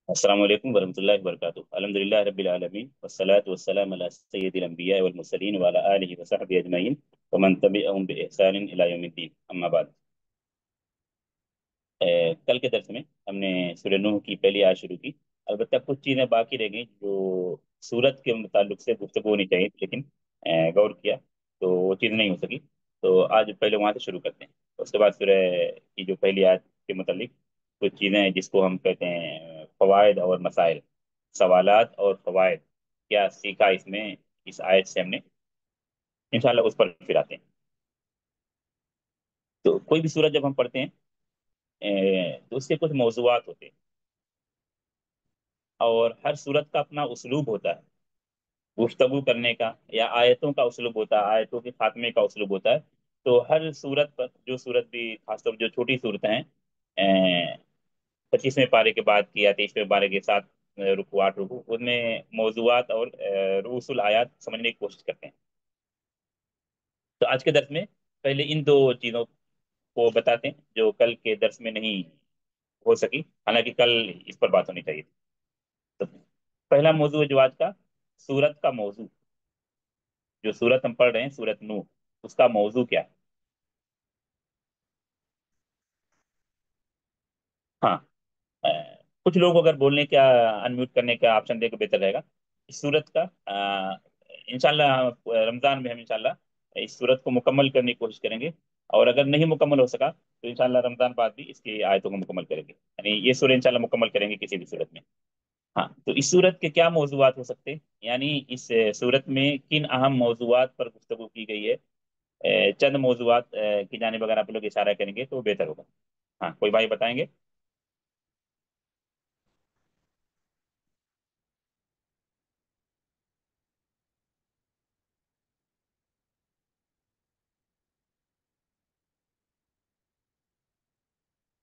अस्सलाम वालेकुम वरहमतुल्लाहि वबरकातुहू। अल्हम्दुलिल्लाह रब्बिल आलमीन वस्सलातु वस्सलामु अला सय्यिदिल अंबिया वल मुरसलीन व अला आलिहि व सहबिहि अजमईन व मन तबिअहुम बि इहसानिन इला यौमिद्दीन। अम्मा बाद। कल के दर्स में हमने सूरह नूह की पहली आयत शुरू की। अलबत्ता कुछ चीज़ें बाकी रह गई जो सूरत के मुताल्लिक से गुफ्तगू होनी चाहिए, लेकिन गौर किया तो वो चीज़ नहीं हो सकी। तो आज पहले वहाँ से शुरू करते हैं। उसके बाद सूरह की जो पहली आयत के मुताल्लिक कुछ चीज़ें हैं जिसको हम कहते हैं फवायद और मसाइल, सवालात और फवायद। क्या सीखा इसमें, इस आयत से हमने, इंशाल्लाह उस पर फिर आते हैं। तो कोई भी सूरत जब हम पढ़ते हैं तो उसके कुछ मौजूआत होते हैं, और हर सूरत का अपना उसलूब होता है गुफ्तगू करने का, या आयतों का उसलूब होता है, आयतों के खात्मे का उसलूब होता है। तो हर सूरत पर, जो सूरत भी खासतौर पर जो छोटी सूरतें हैं, 25वें पारे के बाद की या 23वें पारे के साथ रुकू 8 रुकू, उनमें मौजूआत और रूसुल आयात समझने की कोशिश करते हैं। तो आज के दर्स में पहले इन दो चीज़ों को बताते हैं जो कल के दर्स में नहीं हो सकी, हालांकि कल इस पर बात होनी चाहिए थी। तो पहला मौजू है जो आज का, सूरत का मौजू। जो सूरत हम पढ़ रहे हैं, सूरत नूह, उसका मौजू क्या है। हाँ, अ, कुछ लोग अगर बोलने का, अनम्यूट करने का ऑप्शन दे तो बेहतर रहेगा। इस सूरत का इंशाल्लाह रमजान में हम इंशाल्लाह इस सूरत को मुकम्मल करने की कोशिश करेंगे। और अगर नहीं मुकम्मल हो सका तो इंशाल्लाह रमजान बाद भी इसकी आयतों को मुकम्मल करेंगे, यानी ये सूरत इंशाल्लाह मुकम्मल करेंगे किसी भी सूरत में। हाँ, तो इस सूरत के क्या मौजूआत हो सकते हैं, यानी इस सूरत में किन अहम मौजूआत पर गुफ्तगू की गई है। चंद मौजूआत की जानिब अगर आप लोग इशारा करेंगे तो बेहतर होगा। हाँ, कोई भाई बताएंगे।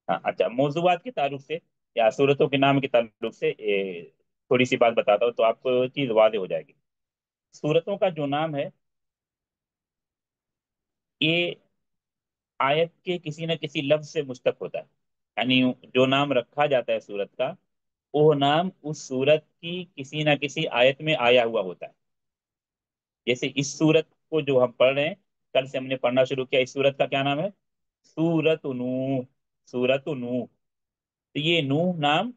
हाँ अच्छा, मौजूआत के ताल्लुक से या सूरतों के नाम के ताल्लुक से थोड़ी सी बात बताता हूँ तो आपको चीज़ वाज़ेह हो जाएगी। सूरतों का जो नाम है, ये आयत के किसी न किसी लफ्ज से मुश्तक होता है। यानी जो नाम रखा जाता है सूरत का, वो नाम उस सूरत की किसी न किसी आयत में आया हुआ होता है। जैसे इस सूरत को जो हम पढ़ रहे हैं, कल से हमने पढ़ना शुरू किया, इस सूरत का क्या नाम है, सूरत नूह। सूरत नूह। तो ये नूह नाम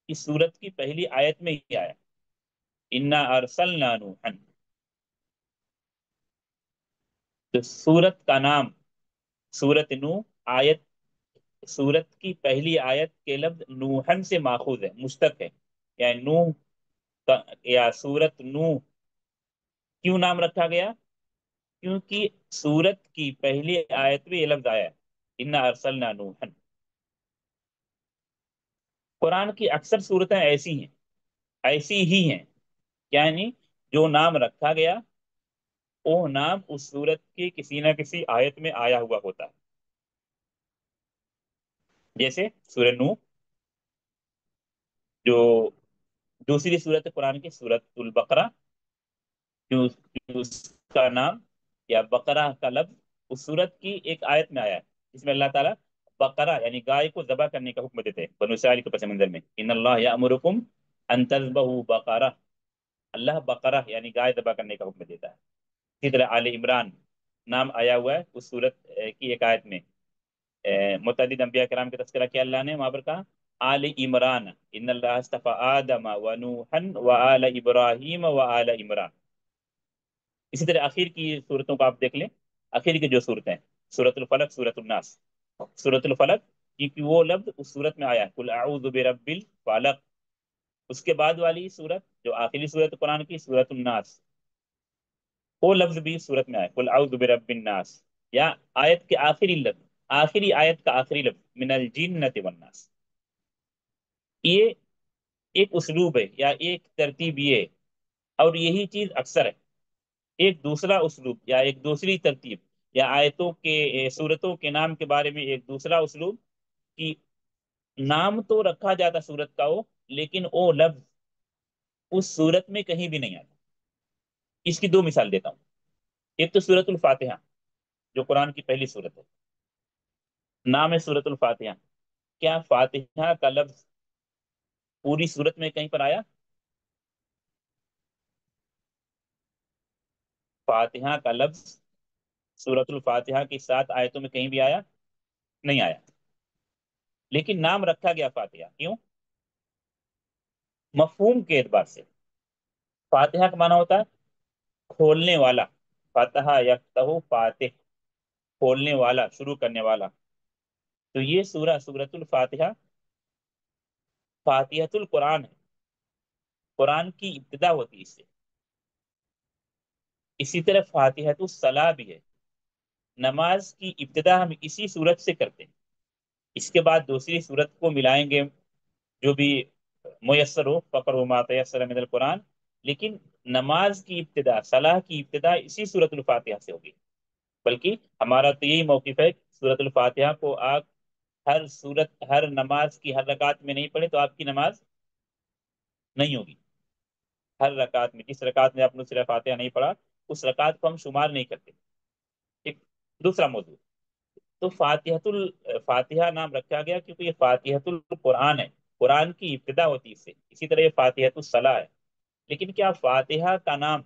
इस सूरत की पहली आयत में ही आया, इन्ना अरसलना नूहन। तो सूरत का नाम सूरत नूह, आयत, सूरत की पहली आयत के लफ्ज नूहन से माखूज है, मुश्तक है। या नूह का, या सूरत नूह क्यों नाम रखा गया, क्योंकि सूरत की पहली आयत में ये लफ्ज आया है, इन्ना अरसलना नूहन। कुरान की अक्सर सूरतें ऐसी हैं, ऐसी ही हैं, यानी जो नाम रखा गया वो नाम उस सूरत की किसी न किसी आयत में आया हुआ होता है। जैसे सूरह नूह, जो दूसरी सूरत है कुरान की, सूरतुल बकरा, जो उसका नाम या बकरा का लफ्ज उस सूरत की एक आयत में आया है, जिसमें अल्लाह ताला बकरा यानी गाय को ज़बह करने का हुक्म देते हैं बनु इसराइल के पस मंजर में, इन अल्लाह यामुरुकुम अन तज़बहू बकरा। अल्लाह बकरा यानी गाय ज़बह करने का हुक्म देता है। इसी तरह आले इमरान नाम आया हुआ है उस सूरत की एक आयत में। मुतअद्दिद अंबिया किराम का तज़किरा किया अल्लाह ने वहां पर कहा, आल इमरान इन्नल्लाह अस्तफा आदम व नूहन व आल इब्राहीम व आल इमरान। इसी तरह आखिर की सूरतों को आप देख लें, आखिर की जो सूरतें हैं, सूरतुल फलक, सूरतुल नास। सूरतुल फलक क्योंकि वो लफ्ज उस सूरत में आया है, कुल अऊज़ु बिरब्बिल फलक। उसके बाद वाली सूरत जो आखिरी सूरत कुरान की, सूरतुल नास, वो लफ्ज भी सूरत में आया, कुल अऊज़ु बिरब्बिन नास। या आयत के आखिरी लफ्ज, आखिरी आयत का आखिरी लफ्ज, मिनल जिन्नति वन नास। ये एक उसलूब है या एक तरतीब ये है, और यही चीज अक्सर है। एक दूसरा उसलूब या एक दूसरी तरतीब, या आयतों के सूरतों के नाम के बारे में एक दूसरा उसलूब, कि नाम तो रखा जाता सूरत का हो, लेकिन वो लफ्ज उस सूरत में कहीं भी नहीं आता। इसकी दो मिसाल देता हूँ। एक तो सूरतुल फातिहा, जो कुरान की पहली सूरत है, नाम है सूरतुल फातिहा। क्या फातिहा का लफ्ज पूरी सूरत में कहीं पर आया? फातिहा का लफ्ज सूरतुल फातिहा की 7 आयतों में कहीं भी आया? नहीं आया। लेकिन नाम रखा गया फातिहा, क्यों? मफहूम के एतबार से। फातिहा का माना होता है खोलने वाला। फतहा यफ्तहु फातिह, खोलने वाला, शुरू करने वाला। तो ये सूरतुल फातिहा फातिहतुल कुरान है। कुरान की इब्तिदा होती है इससे। इसी तरह फातिहतुस सलाह भी है। नमाज की इब्तिदा हम इसी सूरत से करते हैं। इसके बाद दूसरी सूरत को मिलाएंगे, जो भी मुयस्सर हो, फकरो मा तयस्सर मिनल कुरान। लेकिन नमाज की इब्तिदा, सलाह की इब्तिदा इसी सूरतुल फातिहा से होगी। बल्कि हमारा तो यही मौकिफ है, सूरतुल फातिहा को आप हर सूरत, हर नमाज की हर रकात में नहीं पढ़े तो आपकी नमाज नहीं होगी। हर रकात में, जिस रकात में आपने सूरह फातिहा नहीं पढ़ा, उस रकात को हम शुमार नहीं करते। ठीक। दूसरा मौजूद, तो फातिहा नाम रखा गया क्योंकि ये फातिहतुल कुरान है। कुरान की इब्तिदा होती है इससे। इसी तरह ये फातिहतुस सलाह है। लेकिन क्या फातिहा का नाम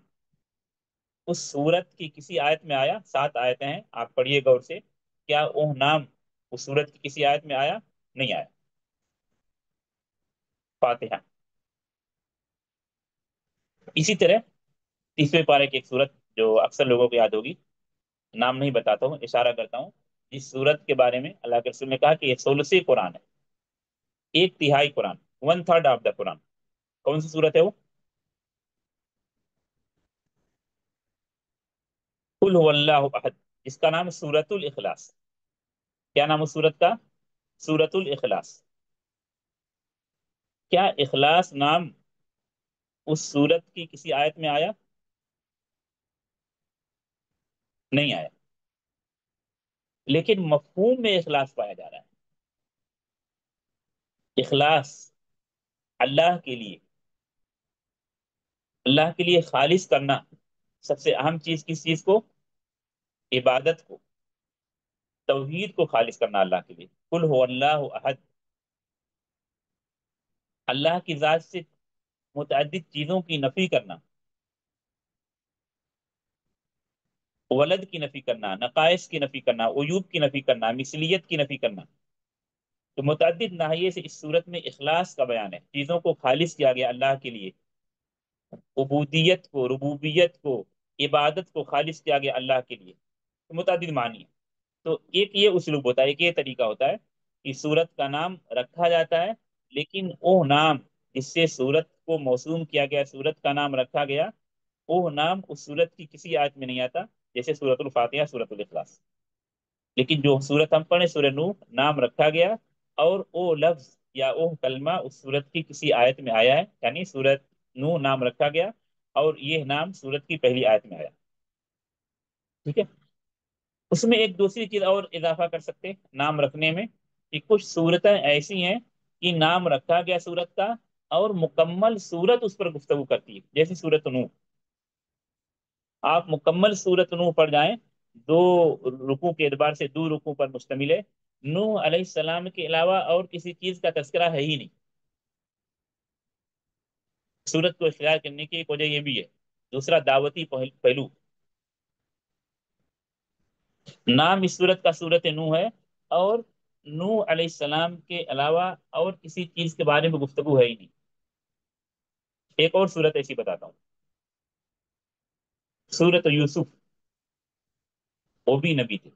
उस सूरत की किसी आयत में आया? 7 आयतें हैं, आप पढ़िए गौर से। क्या वो नाम उस सूरत की किसी आयत में आया? नहीं आया। फातिहा। इसी तरह तीसरे पारे की एक सूरत जो अक्सर लोगों को याद होगी, नाम नहीं बताता हूँ, इशारा करता हूँ। इस सूरत के बारे में अल्लाह के रसूल ने कहा कि ये सुलुसी कुरान है, 1/3 कुरान, 1/3 ऑफ द कुरान। कौन सी सूरत है वो? कुल हुवल्लाहु अहद, इसका नाम है सूरतुल इखलास। क्या नाम है सूरत का? सूरतुल इखलास। क्या इखलास नाम उस सूरत की किसी आयत में आया? नहीं आया। लेकिन मफहूम में इखलास पाया जा रहा है। इखलास, अल्लाह के लिए, अल्लाह के लिए खालिस करना। सबसे अहम चीज किस चीज को? इबादत को, तौहीद को खालिस करना अल्लाह के लिए। कुल हो अल्लाह अहद, अल्लाह की जात से मुतअद्दिद चीजों की नफी करना, वलद की नफी करना, नकाइस की नफी करना, उयूब की नफी करना, मिसलियत की नफी करना। तो मुतअद्दिद नाहिये से इस सूरत में इखलास का बयान है। चीजों को खालिस किया गया अल्लाह के लिए, उबूदियत को, रुबूबियत को, इबादत को खालिस किया गया अल्लाह के लिए। तो मुतअद्दिद मानी है। तो एक ये उसलूब होता है, एक ये तरीका होता है कि सूरत का नाम रखा जाता है, लेकिन वो नाम जिससे सूरत को मौसूम किया गया, सूरत का नाम रखा गया, वो नाम उस सूरत की किसी आयत में नहीं आता। जैसे सूरतुल फातिहा, सूरतुल इखलास। लेकिन जो सूरत हम पढ़े, सूरह नूह, नाम रखा गया, और वो लफ्ज या वो कलमा उस सूरत की किसी आयत में आया है, यानी सूरत नूह नाम रखा गया और ये नाम सूरत की पहली आयत में आया। ठीक है। उसमें एक दूसरी चीज और इजाफा कर सकते हैं नाम रखने में, कि कुछ सूरतें ऐसी हैं कि नाम रखा गया सूरत का और मुकम्मल सूरत उस पर गुफ्तगू करती है। जैसे सूरत नूह, आप मुकम्मल सूरत नूह पढ़ जाएं, 2 रुकू के एतबार से 2 रुकू पर मुश्तमिल है। नूह अलैहिस्सलाम के अलावा और किसी चीज का तस्करा है ही नहीं। सूरत को इख्तियार करने की एक वजह यह भी है। दूसरा, दावती पहलू। नाम इस सूरत का सूरत नूह है, और नूह अलैहिस्सलाम के अलावा और किसी चीज के बारे में गुफ्तगू है ही नहीं। एक और सूरत ऐसी बताता हूँ, सूरत यूसुफ। वो भी नबी थे।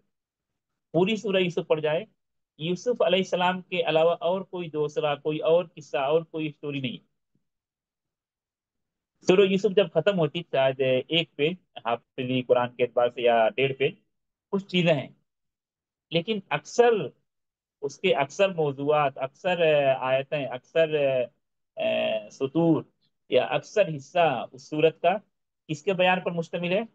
पूरी सूरह यूसुफ पढ़ जाए, यूसुफ अलैहिस्सलाम के अलावा और कोई दूसरा, कोई और किस्सा और कोई स्टोरी नहीं। सूरह यूसुफ जब खत्म होती, शायद 1 पेज, हाफिजी कुरान के एतबार से, या 1.5 पेज, कुछ चीजें हैं। लेकिन अक्सर उसके अक्सर मौजूआत, अक्सर आयतें, अक्सर सुतूर, या अक्सर हिस्सा उस सूरत का किसके बयान पर मुश्तमिल है?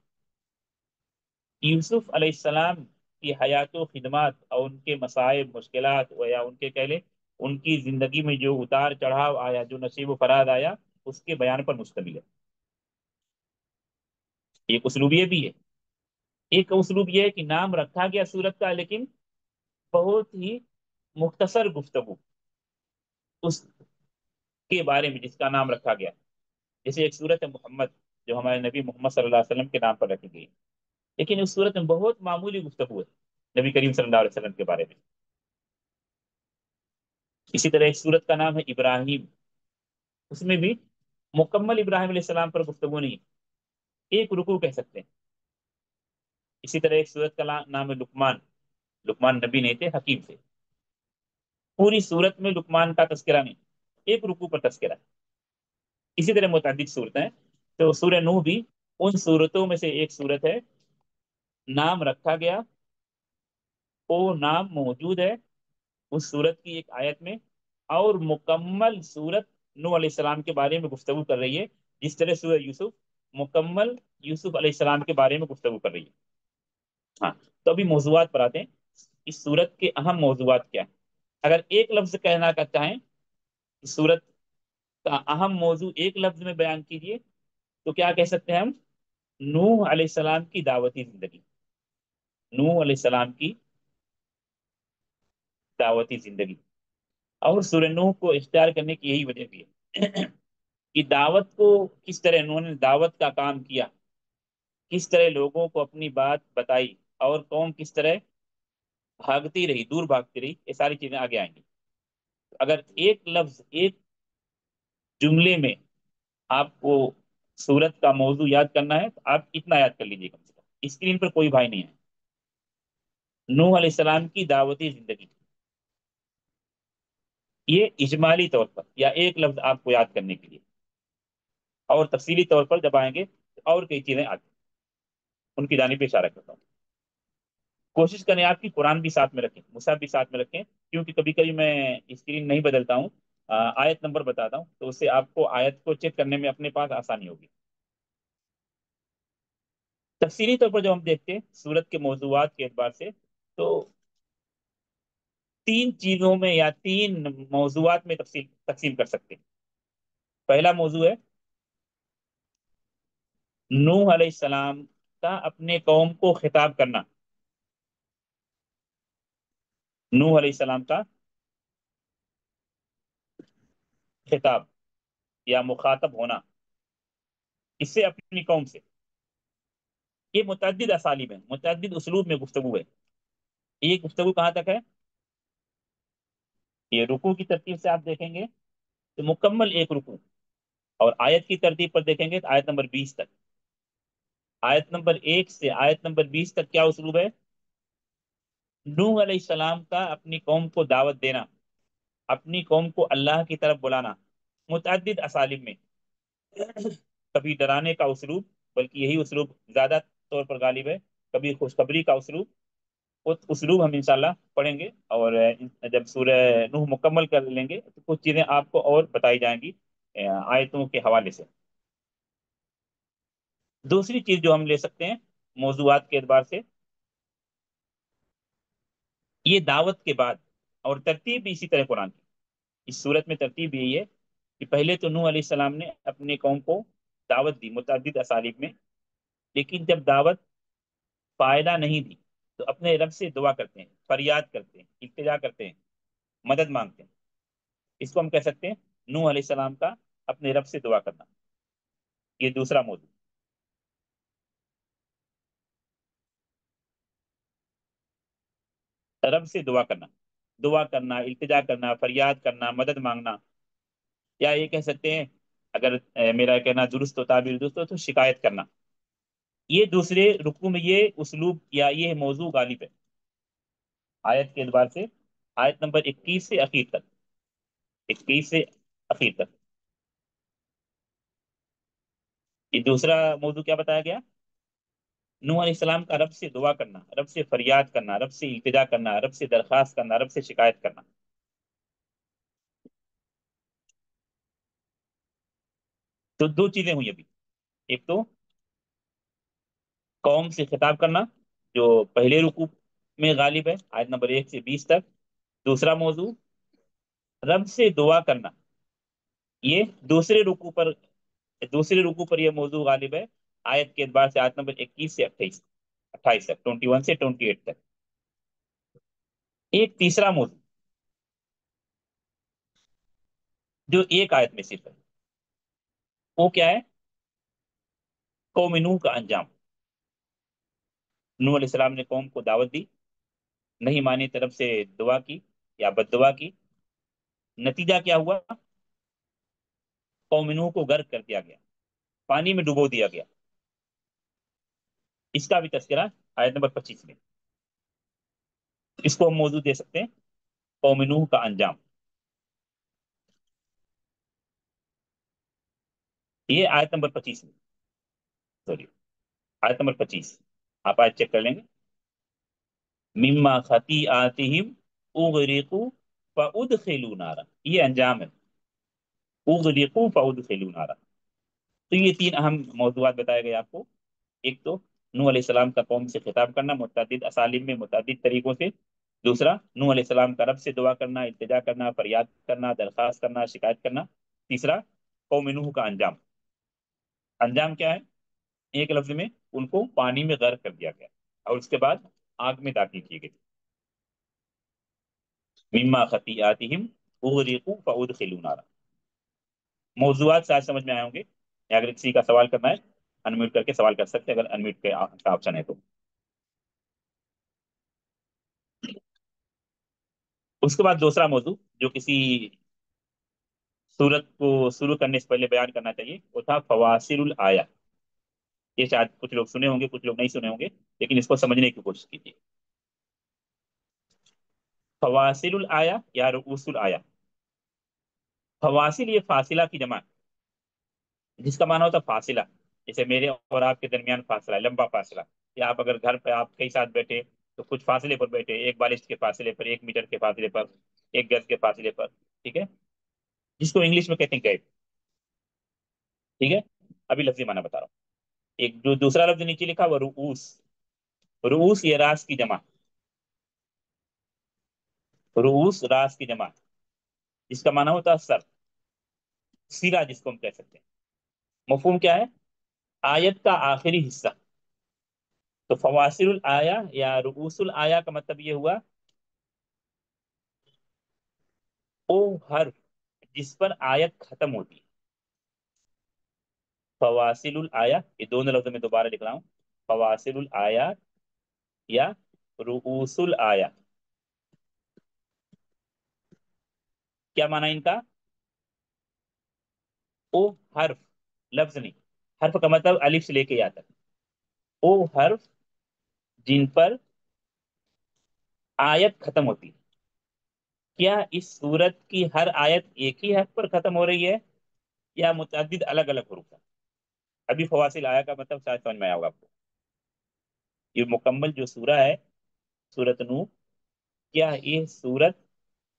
यूसुफ अलैहिस्सलाम की हयात व खिदमत और उनके मसाइब, मुश्किलात, या उनके कह लें उनकी जिंदगी में जो उतार चढ़ाव आया, जो नसीब व फराज आया, उसके बयान पर मुश्तमिल है। एक उसलूब ये भी है। एक उसलूब ये है कि नाम रखा गया सूरत का, लेकिन बहुत ही मुख्तसर गुफ्तगू। उस के बारे में जिसका नाम रखा गया। जैसे एक सूरत है मोहम्मद, जो हमारे नबी मोहम्मद सल्लल्लाहु अलैहि वसल्लम के नाम पर रखी गई, लेकिन उस सूरत में बहुत मामूली गुफ्तगू है नबी करीम सल्लल्लाहु अलैहि वसल्लम के बारे में। इसी तरह एक सूरत का नाम है इब्राहिम, उसमें भी मुकम्मल इब्राहिम अलैहि सलाम पर गुफ्तगू नहीं, एक रुकू कह सकते हैं। इसी तरह एक सूरत का नाम है लुकमान, लुकमान नबी नहीं थे, हकीम थे। पूरी सूरत में लुकमान का तस्करा नहीं, एक रुकू पर तस्करा है। इसी तरह मुतअद्दिद सूरतें हैं। तो सूरह नूह भी उन सूरतों में से एक सूरत है, नाम रखा गया, वो नाम मौजूद है उस सूरत की एक आयत में, और मुकम्मल सूरत नूह अलैहिस्सलाम के बारे में गुफ्तगू कर रही है, जिस तरह सूरह यूसुफ मुकम्मल यूसुफ अलैहिस्सलाम के बारे में गुफ्तगू कर रही है। हाँ, तो अभी मौजूआत पर आते हैं। इस सूरत के अहम मौजूआत क्या है? अगर एक लफ्ज कहना का चाहें, इस सूरत का अहम मौजू एक लफ्ज में बयान कीजिए, तो क्या कह सकते हैं हम? नूह अलैहिस्सलाम की दावती जिंदगी। नूह अलैहिस्सलाम की दावती जिंदगी। और सूरह नूह को इख्तियार करने की यही वजह भी है कि दावत को किस तरह उन्होंने दावत का काम किया, किस तरह लोगों को अपनी बात बताई, और कौम किस तरह भागती रही, दूर भागती रही, ये सारी चीजें आगे आएंगी। अगर एक लफ्ज एक जुमले में आपको सूरत का मौजू याद करना है, तो आप इतना याद कर लीजिए कम से कम। स्क्रीन पर कोई भाई नहीं है। नूह अलैहिस्सलाम की दावती जिंदगी, ये इजमाली तौर पर या एक लफ्ज आपको याद करने के लिए, और तफसीली तौर पर जब आएंगे तो और कई चीजें आती हैं, उनकी जानिब पे इशारा करता हूँ। कोशिश करें आपकी कुरान भी साथ में रखें, मुसाहफ भी साथ में रखें, क्योंकि कभी कभी मैं स्क्रीन नहीं बदलता हूँ, आयत नंबर बताता हूँ, तो उससे आपको आयत को चेक करने में अपने पास आसानी होगी। तफसीली तौर पर जब हम देखते हैं सूरत के मौजूआत के एतबार से, तो तीन चीजों में या तीन मौजूआत में तफसील तकसीम कर सकते हैं। पहला मौजू है नूह अलैहिस्सलाम का अपने कौम को खिताब करना। नूह अलैहिस्सलाम का खिताब या मुखातब होना, इससे अपनी कौम से। ये मुतअद्दिद असालिब है, मुतअद्दिद उसलूब में गुफ्तगू है। ये गुफ्तगू कहाँ तक है? ये रुकू की तरतीब से आप देखेंगे तो मुकम्मल एक रुकू, और आयत की तरतीब पर देखेंगे तो आयत नंबर 20 तक। आयत नंबर 1 से आयत नंबर 20 तक क्या उसलूब है? नूह अलैहिस्सलाम का अपनी कौम को दावत देना, अपनी कौम को अल्लाह की तरफ बुलाना, मुतअद्दिद असालिब में। कभी डराने का उसलूब, बल्कि यही उसलूब ज्यादा तौर पर गालिब है, कभी खुशखबरी का उसलूब। वो उसलूब हम इंशाल्लाह पढ़ेंगे, और जब सूरह नूह मुकम्मल कर लेंगे तो कुछ चीजें आपको और बताई जाएंगी आयतों के हवाले से। दूसरी चीज जो हम ले सकते हैं मौजूआत के एतबार से, ये दावत के बाद, और तरतीब भी इसी तरह कुरान की, इस सूरत में तरतीब यही है कि पहले तो नूह अलैहिस्सलाम ने अपने कौम को दावत दी मुतअद्दिद असालिब में, लेकिन जब दावत फायदा नहीं दी, तो अपने रब से दुआ करते हैं, फरियाद करते हैं, इल्तिजा करते हैं, मदद मांगते हैं। इसको हम कह सकते हैं नूह अलैहिस्सलाम का अपने रब से दुआ करना। ये दूसरा मौजू, रब से दुआ करना, इल्तिजा करना, फरियाद करना, मदद मांगना, या ये कह सकते हैं, अगर मेरा कहना दुरुस्त हो, ताबीर दुरुस्त हो, तो शिकायत करना। ये दूसरे रुकू में ये उसलूब या ये मौजू गालिब है आयत के एतबार से, आयत नंबर 21 से अखीर तक। 21 से अखीर तक ये दूसरा मौजू क्या बताया गया? नूह अलैहिस्सलाम का रब से दुआ करना, रब से फरियाद करना, रब से इल्तिजा करना, रब से दरखास्त करना, रब से शिकायत करना। तो दो चीजें हुई अभी। एक तो कौम से खिताब करना, जो पहले रुकू में गालिब है आयत नंबर 1 से 20 तक। दूसरा मौजू रब से दुआ करना, ये दूसरे रुकू पर, दूसरे रुकू पर यह मौजू गालिब है आयत के एतबार से, आयत नंबर 21 से 28, 28 तक, 21 से 28 तक। एक तीसरा मौजू जो एक आयत में सिर्फ है, वो क्या है? कौम नूह का अंजाम। नूह अलैहिस्सलाम ने कौम को दावत दी, नहीं मानी, तरफ से दुआ की या बद्दुआ की। नतीजा क्या हुआ? कौम नूह को गर्क कर दिया गया, पानी में डुबो दिया गया। इसका भी तस्करा आयत नंबर 25 में। इसको हम मौजूद दे सकते हैं, कौम नूह का अंजाम। ये आयत नंबर 25 में, सॉरी, आयत नंबर 25। आप आयत चेक कर लेंगे। मिम्मा खतीआतिहिम उगरिकू फउदखिलू नारा, ये अंजाम है। उगरिकू फउदखिलू नारा। तो ये तीन अहम मौजूआत बताए गए आपको। एक तो नूह अलैहिस्सलाम का कौम से खिताब करना मुतअद्दिद असालिब में, मुतअद्दिद तरीकों से। दूसरा, नूह अलैहिस्सलाम का रब से दुआ करना, इल्तिजा करना, फरियाद करना, दरखास्त करना, शिकायत करना। तीसरा, कौम नूह का अंजाम। अंजाम क्या है? एक लफ्ज में उनको पानी में गर्क कर दिया गया और उसके बाद आग में दाखिल किए गए। मिम्मा खतीआतिहिम उगरिकू फउदखिलू नारा। मौजूआत से आज समझ में आए होंगे। अगर किसी का सवाल करना है, अनम्यूट करके सवाल कर सकते हैं, अगर अनम्यूट का ऑप्शन है तो। उसके बाद दूसरा मौजू जो किसी सूरत को शुरू करने से पहले बयान करना चाहिए, वो था फवासिलुल आया। ये शायद कुछ लोग सुने होंगे, कुछ लोग नहीं सुने होंगे, लेकिन इसको समझने की कोशिश कीजिए। फवासिलुल आया या रुऊसुल आया। फवासिल ये फासिला की जमा, जिसका माना होता है फासिला। जैसे मेरे और आपके दरमियान फासला है, लंबा फासला। या आप अगर घर पे आप कई साथ बैठे, तो कुछ फासले पर बैठे, एक बालिश के फासले पर, 1 मीटर के फासले पर, 1 गज के फासले पर। ठीक है, जिसको इंग्लिश में कहते हैं गैप। ठीक है, अभी लफ्जी माना बता रहा हूँ। एक जो दूसरा लफ्ज नीचे लिखा वो रुऊस। रुऊस ये रास की जमा। रुऊस रास की जमा, जिसका माना होता है सर, सिरा जिसको हम कह सकते हैं। मफहूम क्या है? आयत का आखिरी हिस्सा। तो फवासिलुल आया या रुऊसुल आया का मतलब ये हुआ, ओ हर्फ जिस पर आयत खत्म होती है। फवासिलुल आया, ये दोनों लफ्ज में दोबारा लिख रहा हूँ। फवासिलुल आया या रुऊसुल आया, क्या माना इनका? ओ हर्फ, लफ्ज नहीं। हर्फ का मतलब अलिफ से लेके या तक। ओ हर्फ जिन पर आयत खत्म होती है। क्या इस सूरत की हर आयत एक ही हर्फ पर खत्म हो रही है, या मुतअद्दिद अलग अलग हरूफ है? अभी फवासिल आया का मतलब शायद समझ में आया होगा आपको। ये मुकम्मल जो सूरा है, सूरत नूह, क्या ये सूरत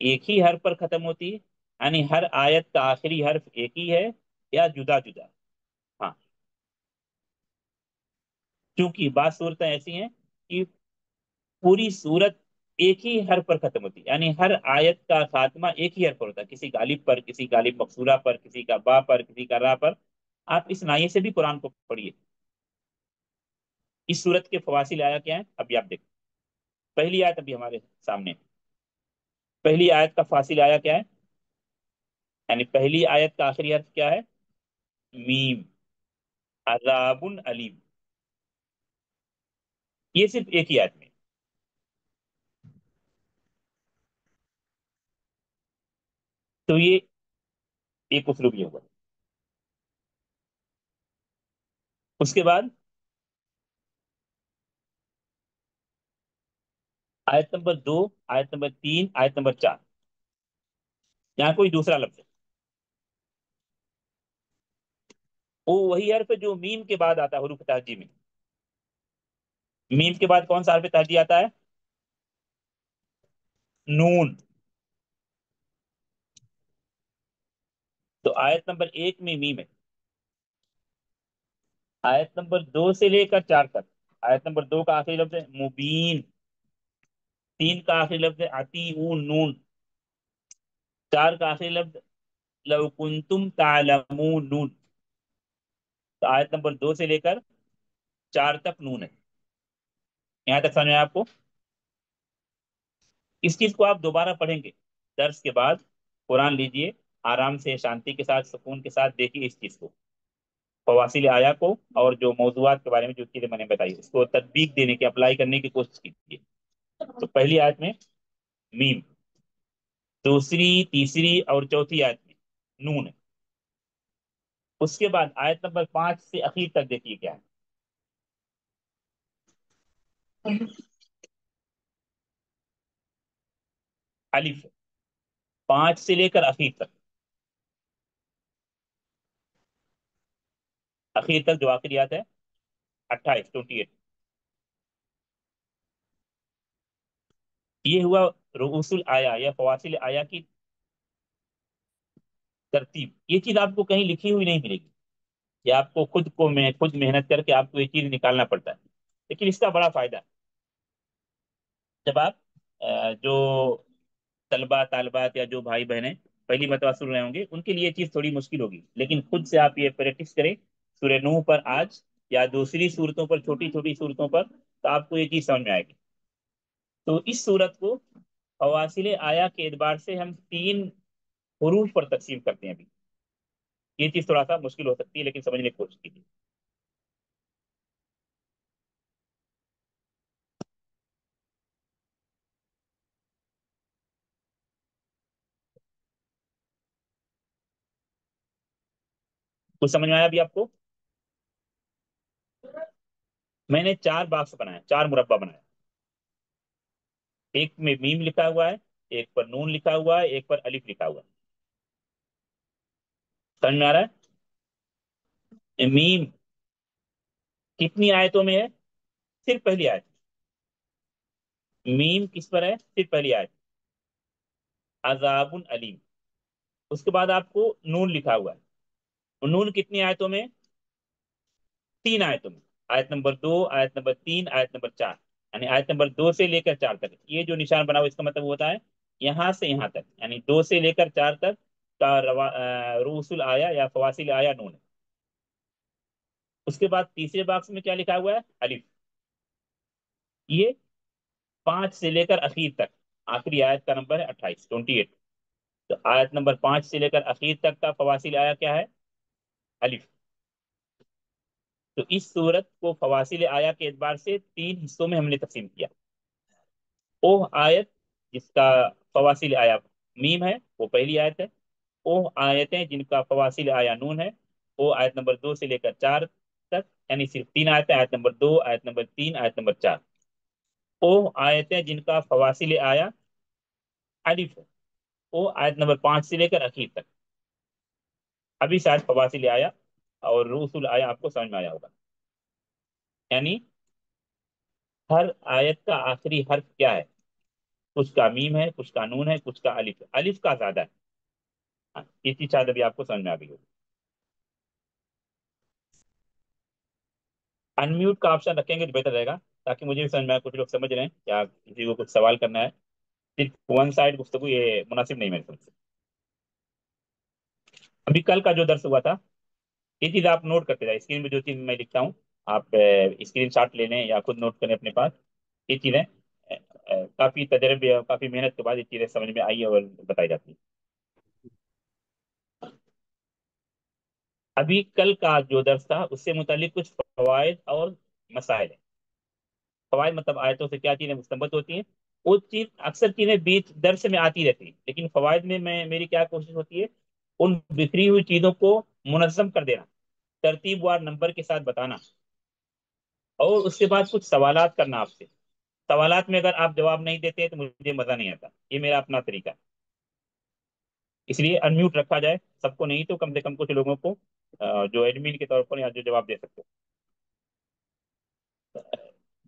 एक ही हर्फ पर खत्म होती है, यानी हर आयत का आखिरी हर्फ एक ही है, या जुदा जुदा? हाँ, क्योंकि बात सूरतें ऐसी हैं कि पूरी सूरत एक ही हर्फ पर खत्म होती है, यानी हर आयत का खात्मा एक ही हर्फ पर होता है, किसी गालिब पर, किसी गालिब मकसूरा पर, किसी का बा पर, किसी का रा पर। आप इस नाये से भी कुरान को पढ़िए। इस सूरत के फवासिल आया क्या है, अभी आप देखो। पहली आयत अभी हमारे सामने, पहली आयत का फासिल आया क्या है, यानी पहली आयत का आखिरी हर्फ क्या है? मीम। अजाबुन अलीम, ये सिर्फ एक ही आयत में। तो ये एक उसलूब ये हुआ। उसके बाद आयत नंबर 2, आयत नंबर 3, आयत नंबर 4, यहाँ कोई दूसरा लफ्ज है। वो वही हर्फ है जो मीम के बाद आता है हरूफ तहजी में। मीम के बाद कौन सा हर्फ तहजी आता है? नून। तो आयत नंबर 1 में मीम है। आयत नंबर 2 से लेकर 4 तक, आयत नंबर 2 का आखिरी लफ्ज है मुबीन। 3 का आखिरी लफ्ज है अतीऊन नून। 4 का आखिरी लफ्ज लव कुंतुम तालमून नून। तो आयत नंबर 2 से लेकर 4 तक नून है। यहाँ तक समझ में आया आपको? इस चीज को आप दोबारा पढ़ेंगे दर्स के बाद, कुरान लीजिए, آرام سے، شانتی کے ساتھ، سکون کے ساتھ دیکھیے اس چیز کو، فواصل آیا کو، اور جو موضوعات کے بارے میں جو چیزیں میں نے بتائی اس کو تطبیق دینے کی، اپلائی کرنے کی کوشش کیجیے۔ تو پہلی آیت میں میم، دوسری تیسری اور چوتھی آیت میں نون ہے۔ اس کے بعد آیت نمبر 5 سے اخیر تک دیکھیے کیا ہے، الف ہے، 5 سے لے کر اخیر تک، اخیر تک جو آخری آیت ہے 28 یہ ہوا رؤوس الآیا یا فواصل آیا کی ترتیب۔ یہ چیز آپ کو کہیں لکھی ہوئی نہیں ملے گی، یہ آپ کو خود محنت کر کے آپ کو یہ چیز نکالنا پڑتا ہے، لیکن اس کا بڑا فائدہ ہے۔ جب آپ جو طلبہ طالبات یا جو بھائی بہنیں پہلی مرتبہ سن رہے ہوں گے ان کے لیے یہ چیز تھوڑی مشکل ہوگی، لیکن خود سے آپ یہ پریکٹس کریں سورہ نوح پر آج یا دوسری صورتوں پر، چھوٹی چھوٹی صورتوں پر، تو آپ کو یہ چیز سمجھ میں آئے گی۔ تو اس صورت کو فواصل آیا کے اعتبار سے ہم 3 حروف پر تقسیم کرتے ہیں ابھی۔ یہ چیز تھوڑا سا مشکل ہو سکتی ہے لیکن سمجھنے کی کوشش کیجیے۔ کچھ سمجھ میں آیا ابھی آپ کو؟ میں نے 4 باکس بنایا، 4 مربع بنایا، ایک میں میم لکھا ہوا ہے، ایک پر نون لکھا ہوا ہے، ایک پر الف لکھا ہوا ہے۔ سمجھ میں آ رہا ہے؟ میم کتنی آیتوں میں ہے؟ صرف پہلی آیت۔ میم کس پر ہے؟ صرف پہلی آیت، عذاب علیم۔ اس کے بعد آپ کو نون لکھا ہوا ہے، نون کتنی آیتوں میں؟ 3 آیتوں میں، آیت نمبر 2، آیت نمبر 3، آیت نمبر 4، یعنی آیت نمبر 2 سے لے کر 4 تک۔ یہ جو نشان بنا ہوا اس کا مطلب ہوتا ہے یہاں سے یہاں تک، یعنی 2 سے لے کر 4 تک کا رؤوس الآیا یا فواصل آیا نون ہے۔ اس کے بعد تیسرے باکس میں کیا لکھا ہوا ہے؟ الف۔ یہ 5 سے لے کر اخیر تک، آخری آیت کا نمبر ہے 28۔ تو آیت نمبر 5 سے لے کر اخیر تک کا فواصل آیا کیا ہے؟ الف۔ تو اس صورت کو فواصل آیا کے اعتبار سے 3 حصوں میں ہم نے تقسیم کیا۔ وہ آیت جس کا فواصل آیا میم ہے وہ پہلی آیت ہے، وہ آیتیں جن کا فواصل آیا نون ہے وہ آیت نمبر 2 سے لے کر 4 تک، یعنی صرف 3 آیتیں، آیت نمبر 2، آیت نمبر 3، آیت نمبر 4۔ وہ آیتیں جن کا فواصل آیا الف ہے وہ آیت نمبر 5 سے لے کر اخیر تک۔ ابھی شاید فواصل آیا اور رسول آیا آپ کو سمجھ میں آیا ہوگا، یعنی ہر آیت کا آخری حرف کیا ہے؟ کچھ کا میم ہے، کچھ کا نون ہے، کچھ کا الف ہے، الف کا زیادہ ہے۔ ہاں، یہ چیز شاید ابھی آپ کو سمجھ میں آ گئی ہوگی۔ انمیوٹ کا آپشن رکھیں گے تو بہتر رہے گا تاکہ مجھے بھی سمجھ میں آئے، کچھ لوگ سمجھ رہے ہیں یا کسی کو کچھ سوال کرنا ہے، صرف ون سائڈ گفتگو یہ مناسب نہیں میرے سمجھ سے۔ ابھی کل کا جو درس ہوا تھا یہ چیز آپ نوٹ کرتے جائیں، اسکرین پہ جو چیز میں لکھتا ہوں آپ اسکرین شاٹ لے لیں یا خود نوٹ کریں اپنے پاس۔ یہ چیزیں کافی تجربے اور کافی محنت کے بعد یہ چیزیں سمجھ میں آئی اور بتائی جاتی ہیں۔ ابھی کل کا جو درس تھا اس سے متعلق کچھ فوائد اور مسائل ہیں۔ فوائد مطلب آیتوں سے کیا چیزیں مستنبط ہوتی ہیں، وہ چیز اکثر چیزیں بیچ درس میں آتی رہتی ہیں، لیکن فوائد میں میری کیا کوشش ہوتی ہے ان بکھری ہوئی چیزوں کو منظم کر دینا، ترتیب وار نمبر کے ساتھ بتانا، اور اس کے بعد کچھ سوالات کرنا آپ سے۔ سوالات میں اگر آپ جواب نہیں دیتے ہیں تو مجھے مزہ نہیں آتا، یہ میرا اپنا طریقہ ہے۔ اس لیے انمیوٹ رکھا جائے، سب کو نہیں تو کم سے کم کچھ لوگوں کو جو ایڈمن کے طور پر یا جو جواب دے سکتے ہو۔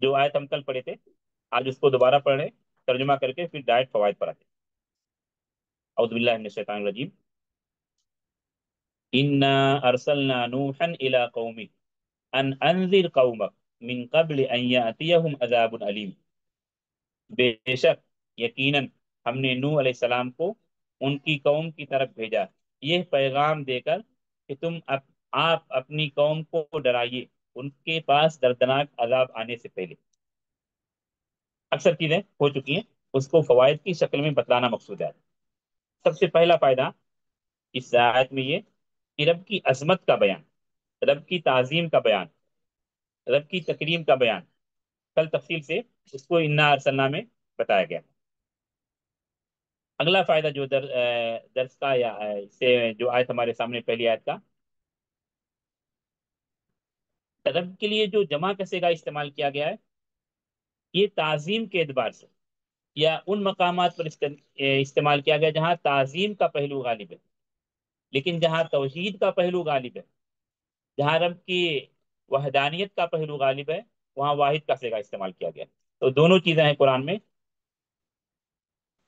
جو آیت ہم کل پڑھے تھے آج اس کو دوبارہ پڑھ رہے، ترجمہ کر کے پھر ڈائریکٹ فوائد پر آتے ہیں۔ اعوذ باللہ من الشیطان الرجیم۔ انا ارسلنا نوحا الى قومه ان انذر قومك من قبل ان ياتيهم عذاب علیم۔ بے شک یقیناً ہم نے نوح علیہ السلام کو ان کی قوم کی طرف بھیجا یہ پیغام دے کر کہ آپ اپنی قوم کو ڈرائیے ان کے پاس دردناک عذاب آنے سے پہلے۔ اکثر چیزیں ہو چکی ہیں، اس کو فوائد کی شکل میں بتلانا مقصود ہے۔ سب سے پہلا فائدہ اس آیت میں یہ کہ رب کی عظمت کا بیان، رب کی تعظیم کا بیان، رب کی تکریم کا بیان کل تفصیل سے اس کو انا ارسلنا میں بتایا گیا۔ اگلا فائدہ جو درس کا یا اس سے جو آیت ہمارے سامنے پہلی آیت کا، رب کے لیے جو جمع کسے کا استعمال کیا گیا ہے، یہ تعظیم کے اعتبار سے یا ان مقامات پر استعمال کیا گیا جہاں تعظیم کا پہلو غالب ہے، لیکن جہاں توحید کا پہلو غالب ہے، جہاں رب کی وحدانیت کا پہلو غالب ہے، وہاں واحد کا صیغہ استعمال کیا گیا۔ تو دونوں چیزیں ہیں قرآن میں،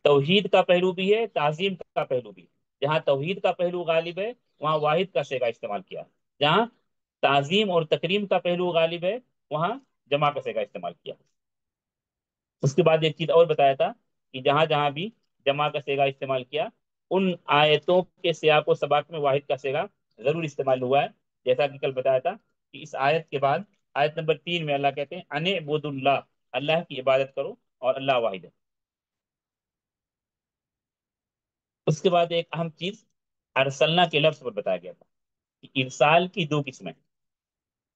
توحید کا پہلو بھی ہے، تعظیم کا پہلو بھی ہے۔ جہاں توحید کا پہلو غالب ہے وہاں واحد کا صیغہ استعمال کیا، جہاں تعظیم اور تکریم کا پہلو غالب ہے وہاں جمع کا صیغہ استعمال کیا۔ اس کے بعد ایک چیز اور بتایا تھا کہ جہاں جہاں بھی جمع کا صیغہ استعمال کیا، ان آیتوں کے سیاق و سباق میں واحد کا صیغہ ضرور استعمال ہوا ہے، جیسا کہ کل بتایا تھا کہ اس آیت کے بعد آیت نمبر 3 میں اللہ کہتے ہیں ان عبود اللہ، اللہ کی عبادت کرو اور اللہ واحد ہے۔ اس کے بعد ایک اہم چیز ارسلنا کے لفظ پر بتایا گیا تھا کہ ارسال کی دو قسمیں،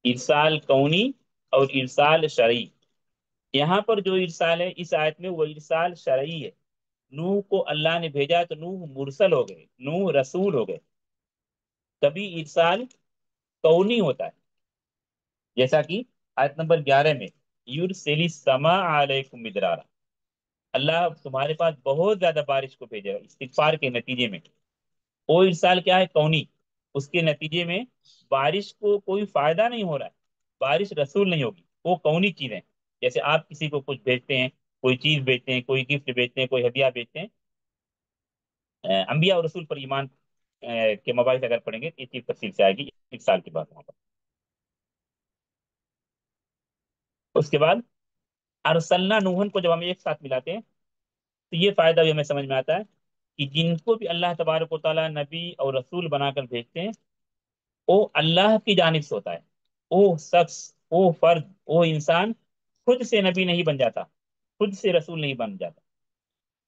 ارسال کونی اور ارسال شرعی۔ یہاں پر جو ارسال ہے اس آیت میں وہ ارسال شرعی ہے، نوح کو اللہ نے بھیجا تو نوح مرسل ہو گئے، نوح رسول ہو گئے۔ کبھی ارسال کونی ہوتا ہے، جیسا کہ آیت نمبر 11 میں یرسلی السماء علیکم مدرارا، اللہ تمہارے پاس بہت زیادہ بارش کو بھیجے گا استغفار کے نتیجے میں۔ وہ ارسال کیا ہے؟ کونی، اس کے نتیجے میں بارش کو کوئی فائدہ نہیں ہو رہا ہے، بارش رسول نہیں ہوگی، وہ کونی چیزیں، جیسے آپ کسی کو کچھ بھیجتے ہیں، کوئی چیز بیچتے ہیں، کوئی گفٹ بیچتے ہیں، کوئی ہدیہ بیچتے ہیں، انبیاء اور رسول پر ایمان کے مباحث اگر پڑھیں گے یہ چیز تفصیل سے آئے گی ایک سال کے بعد وہاں پر۔ اس کے بعد ارسلنا نوحن کو جب ہم ایک ساتھ ملاتے ہیں تو یہ فائدہ بھی ہمیں سمجھ میں آتا ہے کہ جن کو بھی اللہ تبارک و تعالیٰ نبی اور رسول بنا کر بھیجتے ہیں وہ اللہ کی جانب سے ہوتا ہے، وہ شخص، وہ فرد، وہ انسان خود سے نبی نہیں بن جاتا، خود سے رسول نہیں بن جاتا،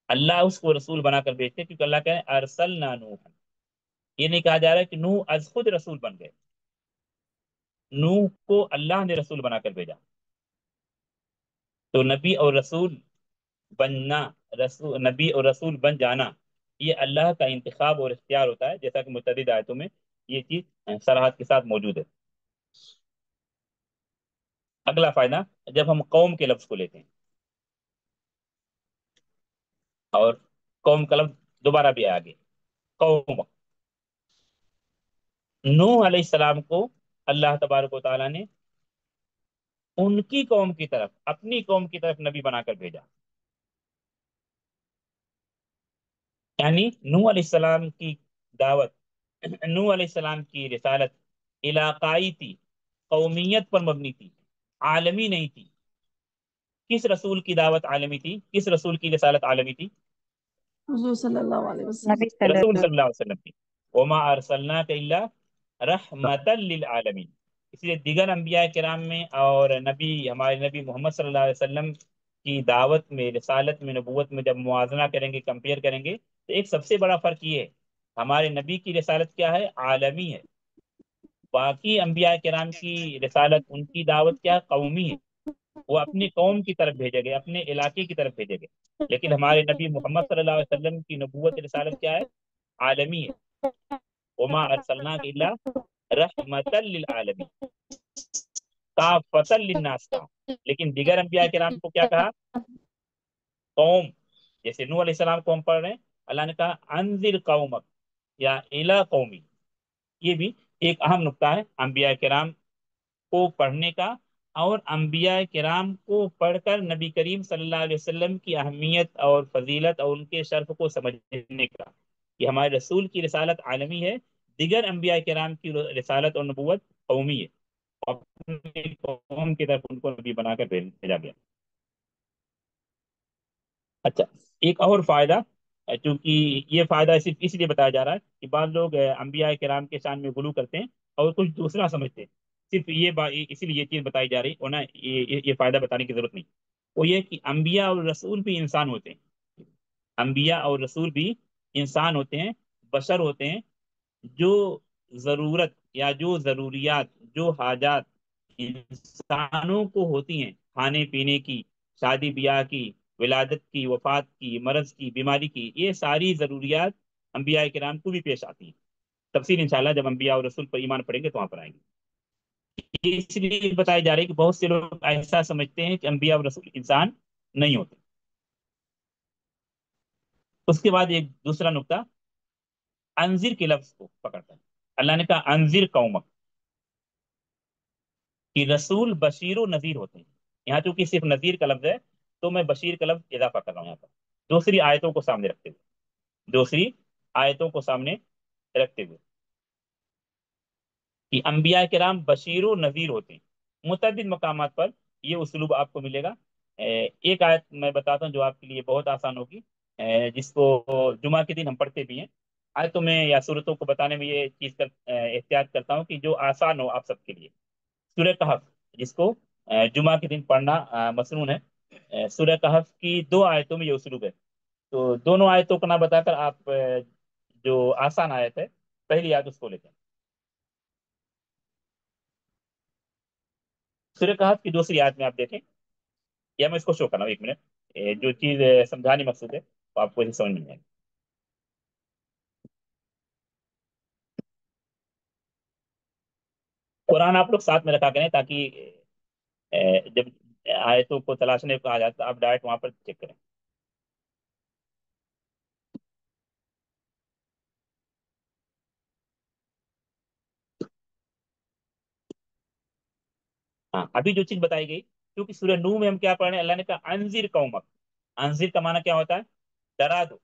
اللہ اس کو رسول بنا کر بھیجتے ہیں، کیونکہ اللہ کہہ رہے ہیں ارسلنا نوحا، یہ نہیں کہا جا رہا ہے کہ نوح از خود رسول بن گئے، نوح کو اللہ نے رسول بنا کر بھیجا۔ تو نبی اور رسول بننا، نبی اور رسول بن جانا، یہ اللہ کا انتخاب اور اختیار ہوتا ہے، جیسا کہ متعدد آیتوں میں یہ چیز صراحت کے ساتھ موجود ہے۔ اگلا فائدہ، جب ہم قوم کے لفظ کو لیتے ہیں اور قوم کا لفظ دوبارہ بھی آگے، قوم، نوح علیہ السلام کو اللہ تبارک و تعالیٰ نے ان کی قوم کی طرف، اپنی قوم کی طرف نبی بنا کر بھیجا، یعنی نوح علیہ السلام کی دعوت، نوح علیہ السلام کی رسالت علاقائی تھی، قومیت پر مبنی تھی، عالمی نہیں تھی۔ کس رسول کی دعوت عالمی تھی؟ کس رسول کی رسالت عالمی تھی؟ حضور صلی اللہ علیہ وسلم، نبی صلی اللہ رسول علیہ صلی اللہ علیہ وسلم کی، وما ارسلناک الا رحمتا للعالمین۔ اس لیے دیگر انبیاء کرام میں اور نبی، ہمارے نبی محمد صلی اللہ علیہ وسلم کی دعوت میں، رسالت میں، نبوت میں جب موازنہ کریں گے، کمپیئر کریں گے تو ایک سب سے بڑا فرق یہ ہے، ہمارے نبی کی رسالت کیا ہے؟ عالمی ہے۔ باقی انبیاء کرام کی رسالت، ان کی دعوت کیا ہے؟ قومی ہے، وہ اپنی قوم کی طرف بھیجے گئے، اپنے علاقے کی طرف بھیجے گئے۔ لیکن ہمارے نبی محمد صلی اللہ علیہ وسلم کی نبوت رسالت کیا ہے؟ عالمی ہے، وما ارسلناک الا رحمتا للعالمین، کافۃ للناس کہا۔ لیکن دیگر انبیاء کرام کو کیا کہا؟ قوم، جیسے نوح علیہ السلام کو ہم پڑھ رہے ہیں، اللہ نے کہا انذر قومک یا الی قومی۔ یہ بھی ایک اہم نقطہ ہے انبیاء کرام کو پڑھنے کا، اور انبیاء کرام کو پڑھ کر نبی کریم صلی اللہ علیہ وسلم کی اہمیت اور فضیلت اور ان کے شرف کو سمجھنے کا، کہ ہمارے رسول کی رسالت عالمی ہے، دیگر انبیاء کرام کی رسالت اور نبوت قومی ہے، اپنی قوم کی طرف ان کو نبی بنا کر بھیجا گیا۔ اچھا، ایک اور فائدہ، چونکہ یہ فائدہ صرف اس لیے بتایا جا رہا ہے کہ بعض لوگ انبیاء کرام کے شان میں غلو کرتے ہیں اور کچھ دوسرا سمجھتے ہیں، صرف یہ اسی لیے یہ چیز بتائی جا رہی، ورنہ یہ فائدہ بتانے کی ضرورت نہیں۔ وہ یہ کہ انبیاء اور رسول بھی انسان ہوتے ہیں، انبیاء اور رسول بھی انسان ہوتے ہیں، بشر ہوتے ہیں، جو ضرورت یا جو ضروریات، جو حاجات انسانوں کو ہوتی ہیں، کھانے پینے کی، شادی بیاہ کی، ولادت کی، وفات کی، مرض کی، بیماری کی، یہ ساری ضروریات انبیاء کرام کو بھی پیش آتی ہیں۔ تفصیل انشاءاللہ جب انبیاء اور رسول پر ایمان پڑیں گے تو وہاں پر آئیں گے۔ یہ اس لیے بتائی جا رہی ہے کہ بہت سے لوگ ایسا سمجھتے ہیں کہ انبیاء اور رسول انسان نہیں ہوتے۔ اس کے بعد ایک دوسرا نقطہ انذر کے لفظ کو پکڑتا ہے۔ اللہ نے کہا انذر قومک، کہ رسول بشیر و نذیر ہوتے ہیں۔ یہاں چونکہ صرف نذیر کا لفظ ہے تو میں بشیر کا لفظ اضافہ کر رہا ہوں یہاں پر، دوسری آیتوں کو سامنے رکھتے ہوئے، دوسری آیتوں کو سامنے رکھتے ہوئے کہ انبیاء کرام بشیر و نذیر ہوتے ہیں۔ متعدد مقامات پر یہ اسلوب آپ کو ملے گا۔ ایک آیت میں بتاتا ہوں جو آپ کے لیے بہت آسان ہوگی، جس کو جمعہ کے دن ہم پڑھتے بھی ہیں۔ آیتوں میں یا صورتوں کو بتانے میں یہ چیز احتیاط کرتا ہوں کہ جو آسان ہو آپ سب کے لیے۔ سورہ کہف، جس کو جمعہ کے دن پڑھنا مسنون ہے، سورہ کہف کی دو آیتوں میں یہ اسلوب ہے۔ تو دونوں آیتوں کو نہ بتا کر آپ جو آسان آیت ہے پہلی آیت اس کو لیتے ہیں۔ سورہ کہف کی دوسری آیت میں آپ دیکھیں، یا میں اس کو شو کر رہا ہوں، ایک منٹ، جو چیز سمجھانی مقصود ہے تو آپ کو یہ سمجھ نہیں آئے گی۔ قرآن آپ لوگ ساتھ میں رکھا کریں تاکہ جب آیتوں کو تلاشنے کو آ جاتا ہے آپ ڈائریکٹ وہاں پر چیک کریں۔ ہاں، ابھی جو چیز بتائی گئی، کیونکہ سورہ نوح میں ہم کیا پڑھ رہے ہیں، اللہ نے کہا انذر قومک، انذر کا معنی کیا ہوتا ہے؟ ڈرا دو،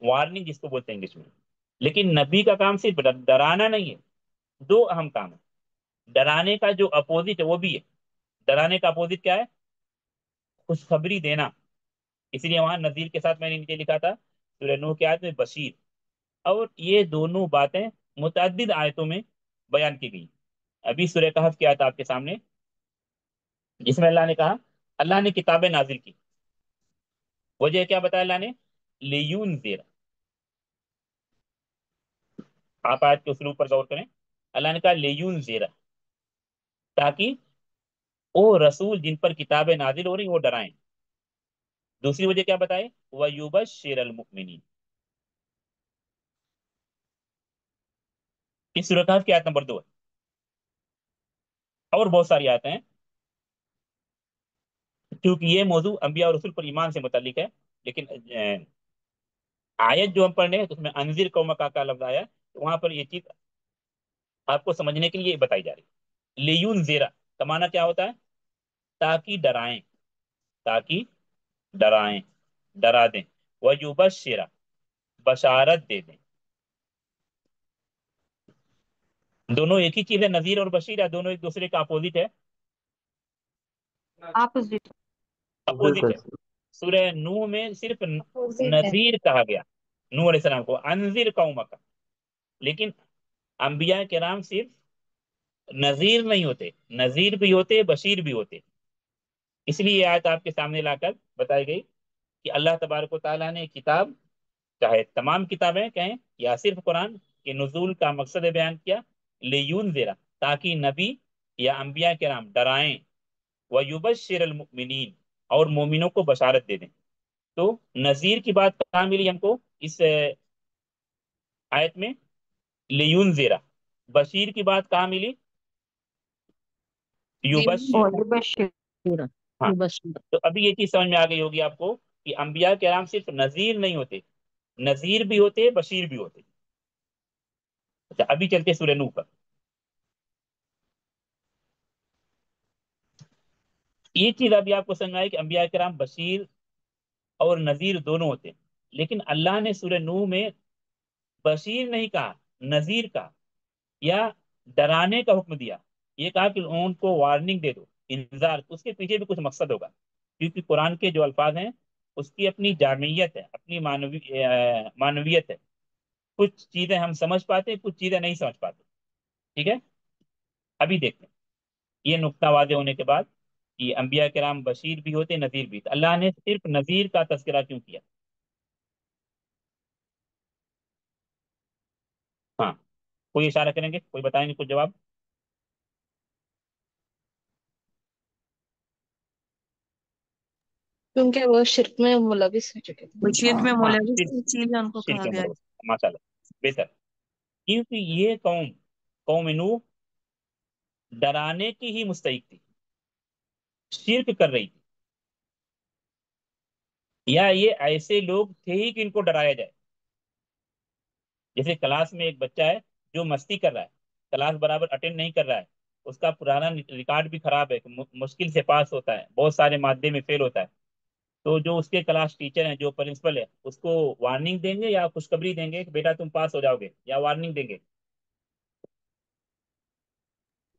وارننگ جس کو بولتے ہیں انگلش میں۔ لیکن نبی کا کام صرف ڈرانا نہیں ہے، دو اہم کام ہے۔ ڈرانے کا جو اپوزٹ ہے وہ بھی ہے۔ ڈرانے کا اپوزٹ کیا ہے؟ خوشخبری دینا۔ اس لیے وہاں نذیر کے ساتھ میں نے نیچے لکھا تھا سورہ نوح کی آیت میں بشیر، اور یہ دونوں باتیں متعدد آیتوں میں بیان کی گئی۔ ابھی سورہ کہف کی آیت آپ کے سامنے، جس میں اللہ نے کہا اللہ نے کتابیں نازل کی، وجہ کیا بتایا اللہ نے؟ لیون زیر، آپ آیت کے اسلوب پر غور کریں، اللہ نے کہا لیون زیرہ، تاکہ وہ رسول جن پر کتابیں نازل ہو رہی وہ ڈرائیں۔ دوسری وجہ کیا بتائے؟ وَيُبَشِّرَ الْمُؤْمِنِينَ، اس سورہ کہف کی آیت نمبر 2 ہے، اور بہت ساری آیتیں ہیں کیونکہ یہ موضوع انبیاء اور رسول پر ایمان سے متعلق ہے۔ لیکن آیت جو ہم پڑھ رہے ہیں تو اس میں انذر قومک کا لفظ آیا ہے، تو وہاں پر یہ چیز آپ کو سمجھنے کے لیے بتائی جا رہی ہے۔ لیون زیرا کا معنی کیا ہوتا ہے؟ تاکہ ڈرائیں، تاکہ ڈرائیں، ڈرا دیں۔ وَيُبَشِّرَ، بشارت دے دیں۔ دونوں ایک ہی چیز ہے، نذیر اور بشیر، یا دونوں ایک دوسرے کا اپوزٹ ہے؟ اپوزٹ، اپوزٹ ہے۔ سورہ نوح میں صرف اپوزٹ ہے۔ نذیر کہا گیا نوح علیہ السلام کو، انذر قومک، لیکن انبیاء کرام صرف نذیر نہیں ہوتے، نذیر بھی ہوتے، بشیر بھی ہوتے۔ اس لیے یہ آیت آپ کے سامنے لا کر بتائی گئی کہ اللہ تبارک و تعالیٰ نے کتاب، چاہے تمام کتابیں کہیں یا صرف قرآن کے نزول کا مقصد بیان کیا، لیون زیرا، تاکہ نبی یا انبیاء کرام ڈرائیں، وَيُبَشِّرَ الْمُؤْمِنِينَ، اور مومنوں کو بشارت دے دیں۔ تو نذیر کی بات کہاں ملی ہم کو اس آیت میں؟ لیون زیرا۔ بشیر کی بات کہاں ملی؟ یبشر۔ اور بشیر، ہاں، بشیر۔ تو ابھی یہ چیز سمجھ میں آ گئی ہوگی آپ کو کہ انبیاء کرام صرف نذیر نہیں ہوتے، نذیر بھی ہوتے، بشیر بھی ہوتے۔ اچھا، ابھی چلتے سورہ نوح پر۔ یہ چیز ابھی آپ کو سمجھ میں آئی کہ انبیاء کرام بشیر اور نذیر دونوں ہوتے ہیں، لیکن اللہ نے سورہ نوح میں بشیر نہیں کہا، نذیر کا، یا ڈرانے کا حکم دیا۔ یہ کہا کہ ان کو وارننگ دے دو، انذار، اس کے پیچھے بھی کچھ مقصد ہوگا، کیونکہ قرآن کے جو الفاظ ہیں اس کی اپنی جامعیت ہے، اپنی معنویت ہے۔ کچھ چیزیں ہم سمجھ پاتے ہیں، کچھ چیزیں نہیں سمجھ پاتے۔ ٹھیک ہے، ابھی دیکھتے ہیں یہ نقطہ واضح ہونے کے بعد کہ انبیاء کرام بشیر بھی ہوتے، نذیر بھی، تو اللہ نے صرف نذیر کا تذکرہ کیوں کیا؟ कोई इशारा करेंगे, कोई बताएंगे कुछ जवाब? क्योंकि वो शिरक में मुलविस हो चुके थे। वो शिरक में हाँ, मुलविस शिर्क, थे, इसीलिए उनको शिर्क कहा में गया। मुलव्वस, माशाल्लाह, बेहतर। क्योंकि ये कौम, कौम नूह, डराने की ही मुस्तहिक थी, शिर्क कर रही थी, या ये ऐसे लोग थे ही कि इनको डराया जाए। जैसे क्लास में एक बच्चा है जो मस्ती कर रहा है, क्लास बराबर अटेंड नहीं कर रहा है, उसका पुराना रिकॉर्ड भी खराब है, मुश्किल से पास होता है, बहुत सारे मादे में फेल होता है, तो जो उसके क्लास टीचर हैं, जो प्रिंसिपल है, उसको वार्निंग देंगे या खुशखबरी देंगे कि बेटा तुम पास हो जाओगे, या वार्निंग देंगे?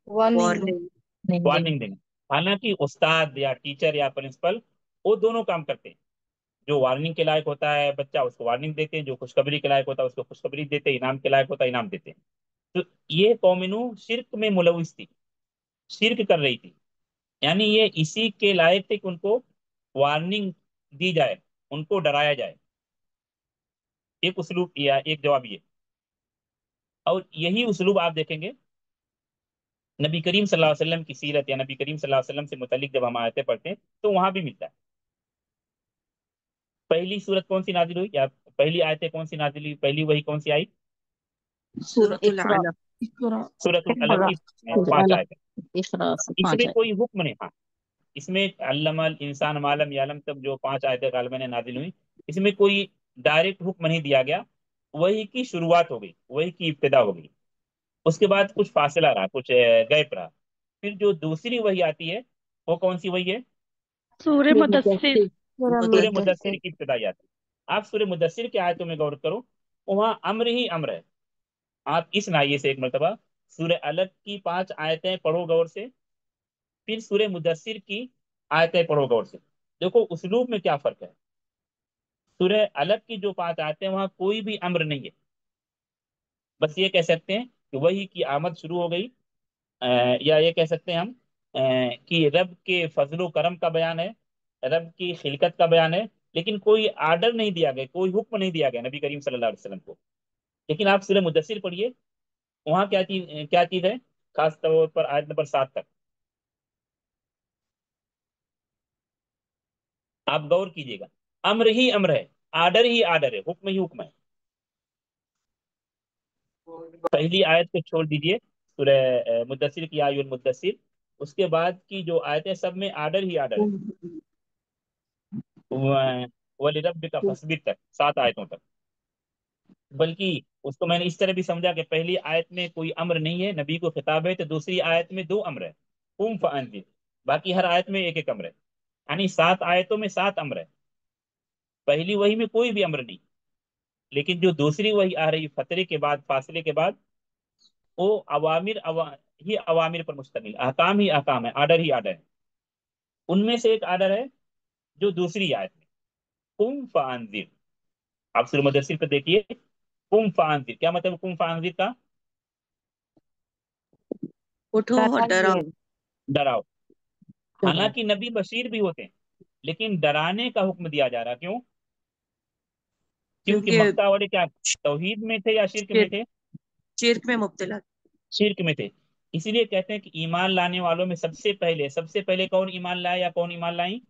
वार्निंग दो। वार्निंग नहीं देंगे। वार्निंग देंगे। हालांकि उस्ताद या टीचर या प्रिंसिपल वो दोनों काम करते हैं। जो वार्निंग के लायक होता है बच्चा, उसको वार्निंग देते हैं, जो खुशखबरी के लायक होता है उसको खुशखबरी देते हैं, इनाम के लायक होता है इनाम देते हैं। तो ये कौम नूह शिर्क में मुलविस थी, शिर्क कर रही थी, यानी ये इसी के लायक थे कि उनको वार्निंग दी जाए, उनको डराया जाए। एक उसलूब या एक जवाब ये। और यही उसलूब आप देखेंगे नबी करीम सल्लल्लाहु अलैहि वसल्लम की सीरत या नबी करीम सल्लल्लाहु अलैहि वसल्लम से मुतल्लिक जब हम आयतें पढ़ते हैं तो वहां भी मिलता है। पहली सूरत कौन सी नाजिल हुई, या पहली आयतें कौन सी नाजिल हुई, पहली वही कौन सी आई? सूरतुल इकरा। अलक। इकरा। सूरतुल अलक इकरा। की 5 अलग। आयतें। इकरा से 5 इसमें आए। कोई हुक्म नहीं, हाँ, इसमें अल्लमल इंसान मालम यालम तक जो 5 आयतें गालिबा ने नाजिल हुई, इसमें कोई डायरेक्ट हुक्म नहीं दिया गया, वही की शुरुआत हो गई, वही की इब्तिदा हो गई। उसके बाद कुछ फासला रहा, कुछ गैप रहा। फिर जो दूसरी वही आती है, वो कौन सी वही है? सूर्य ये मुदस्सिर। मुदस्सिर। सूर्य मुदस्सिर। मुदस्सिर की इब्तिदाई आती है। आप सूर्य मुदस्सिर की आयतों में गौर करो, वहां अम्र ही अम्र है। आप इस नाइये से एक मरतबा सूर्य अलग की 5 आयतें पढ़ो गौर से, फिर सूर्य मुदस्सिर की आयतें पढ़ो गौर से, देखो उसलूब में क्या फर्क है। सूर्य अलग की जो 5 आयतें, वहां कोई भी अम्र नहीं है, बस ये कह सकते हैं कि वही की आमद शुरू हो गई। या ये कह सकते हैं हम कि रब के फजलो करम का बयान है, रब की खिलकत का बयान है, लेकिन कोई आर्डर नहीं दिया गया, कोई हुक्म नहीं दिया गया नबी करीम सल्लल्लाहु अलैहि वसल्लम को। लेकिन आप सूरह मुदस्सिर पढ़िए, वहां क्या चीज है, खास तौर पर आयत नंबर 7 तक आप गौर कीजिएगा। अम्र ही अम्र है, आर्डर ही आर्डर है, हुक्म ही हुक्म है। पहली आयत को छोड़ दीजिए, सूरह मुदस्सिर की आयुल मुदस्सिर, उसके बाद की जो आयतें सब में आर्डर ही आर्डर है। वली रब का फसबिर तक, 7 आयतों तक। बल्कि उसको मैंने इस तरह भी समझा कि पहली आयत में कोई अम्र नहीं है, नबी को खिताब है, तो दूसरी आयत में 2 अम्र है, कुम फअंजिर। बाकी हर आयत में एक एक अम्र है, यानी 7 आयतों में 7 अम्र है। पहली वही में कोई भी अम्र नहीं, लेकिन जो दूसरी वही आ रही फतरे के बाद, फासले के बाद, वो ही अवामिर पर मुश्तमिल, अहकाम ही अहकाम है, आर्डर ही आर्डर है। उनमें से एक आर्डर है जो दूसरी आयत में, कुम फअंजिर। आप सूरह मुदस्सिर पे देखिए, कुम फअंजिर क्या मतलब, कुम फअंजिर का उठो और डराइए। डराओ। डराओ। डराओ। हालांकि नबी बशीर भी होते हैं, लेकिन डराने का हुक्म दिया जा रहा, क्यों? क्योंकि क्योंकि मक्का वाले क्या तौहीद में थे या शिरक में शिरक थे? शिरक में मुब्तला। शिरक में थे। इसीलिए कहते हैं कि ईमान लाने वालों में सबसे पहले कौन ईमान लाया या कौन ईमान लाई?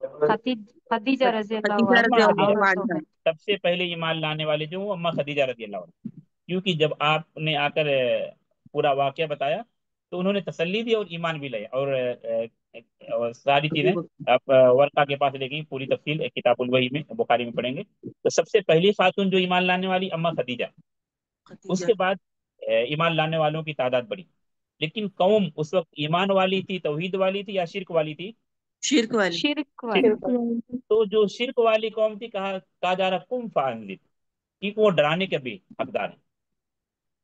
खदीजा रजी अल्लाह खदीजा रज़ी अम्मा अन्हा अल्लाह खदीजा। औरतों अन्हा। में। सबसे पहले ईमान लाने वाले जो वो अम्मा खदीजा रजी अल्लाह अन्हा। क्योंकि जब आपने आकर पूरा वाकया बताया, तो उन्होंने तसल्ली दी और ईमान भी लाया, और सारी चीजें आप वर्का के पास लेके पूरी तफसील किताबुल वही में, बुखारी में पढ़ेंगे। तो सबसे पहली खातून जो ईमान लाने वाली अम्मा खदीजा। खदीजा। उसके बाद ईमान लाने वालों की तादाद बढ़ी। लेकिन कौम उस वक्त ईमान वाली थी, तौहीद वाली थी, या शिरक वाली थी? शिरक वाली। शिरक वाली। शिरक। तो जो शिरक वाली कौम थी, कहा जा रहा कुम फाअंजिर, कि वो डराने के भी हकदार है।